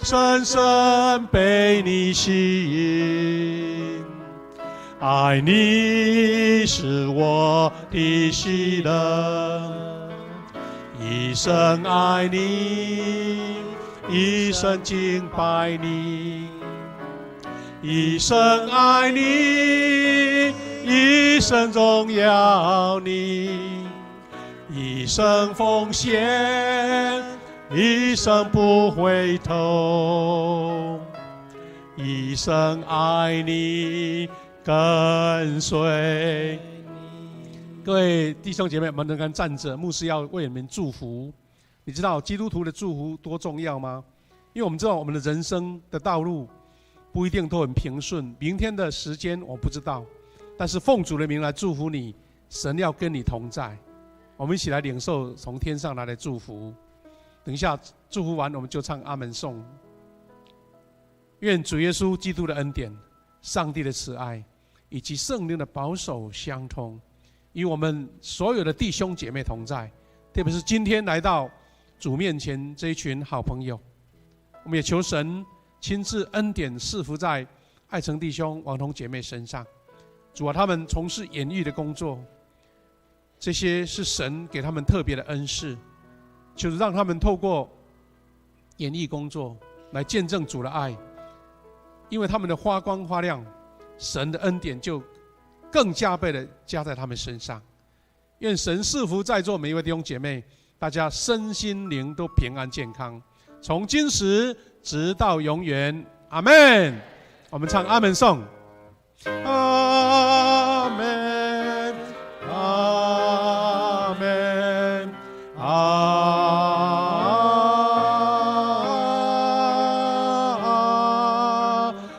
深深被你吸引，爱你是我的喜乐，一生爱你，一生敬拜你，一生爱你，一生荣耀你，一生奉献，一生不回头，一生爱你，跟随。各位弟兄姐妹们，能够站着，牧师要为你们祝福。你知道基督徒的祝福多重要吗？因为我们知道我们的人生的道路不一定都很平顺，明天的时间我不知道，但是奉主的名来祝福你，神要跟你同在。我们一起来领受从天上来的祝福。等一下祝福完，我们就唱阿门颂。愿主耶稣基督的恩典、上帝的慈爱以及圣灵的保守相通，与我们所有的弟兄姐妹同在，特别是今天来到主面前这一群好朋友，我们也求神亲自恩典赐福在爱城弟兄、王同姐妹身上。主啊，他们从事演艺的工作，这些是神给他们特别的恩赐，就是让他们透过演艺工作来见证主的爱，因为他们的发光发亮，神的恩典就更加倍的加在他们身上。愿神赐福在座每一位弟兄姐妹，大家身心灵都平安健康，从今时直到永远。阿们。我们唱阿们颂。阿们，阿们，阿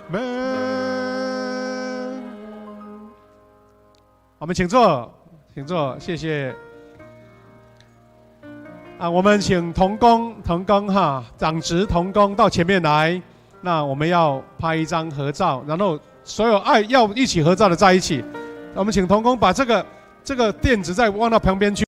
们。我们请坐，请坐，谢谢。我们请同工哈，长职同工到前面来。那我们要拍一张合照，然后所有要一起合照的在一起。我们请同工把这个垫子再往到旁边去。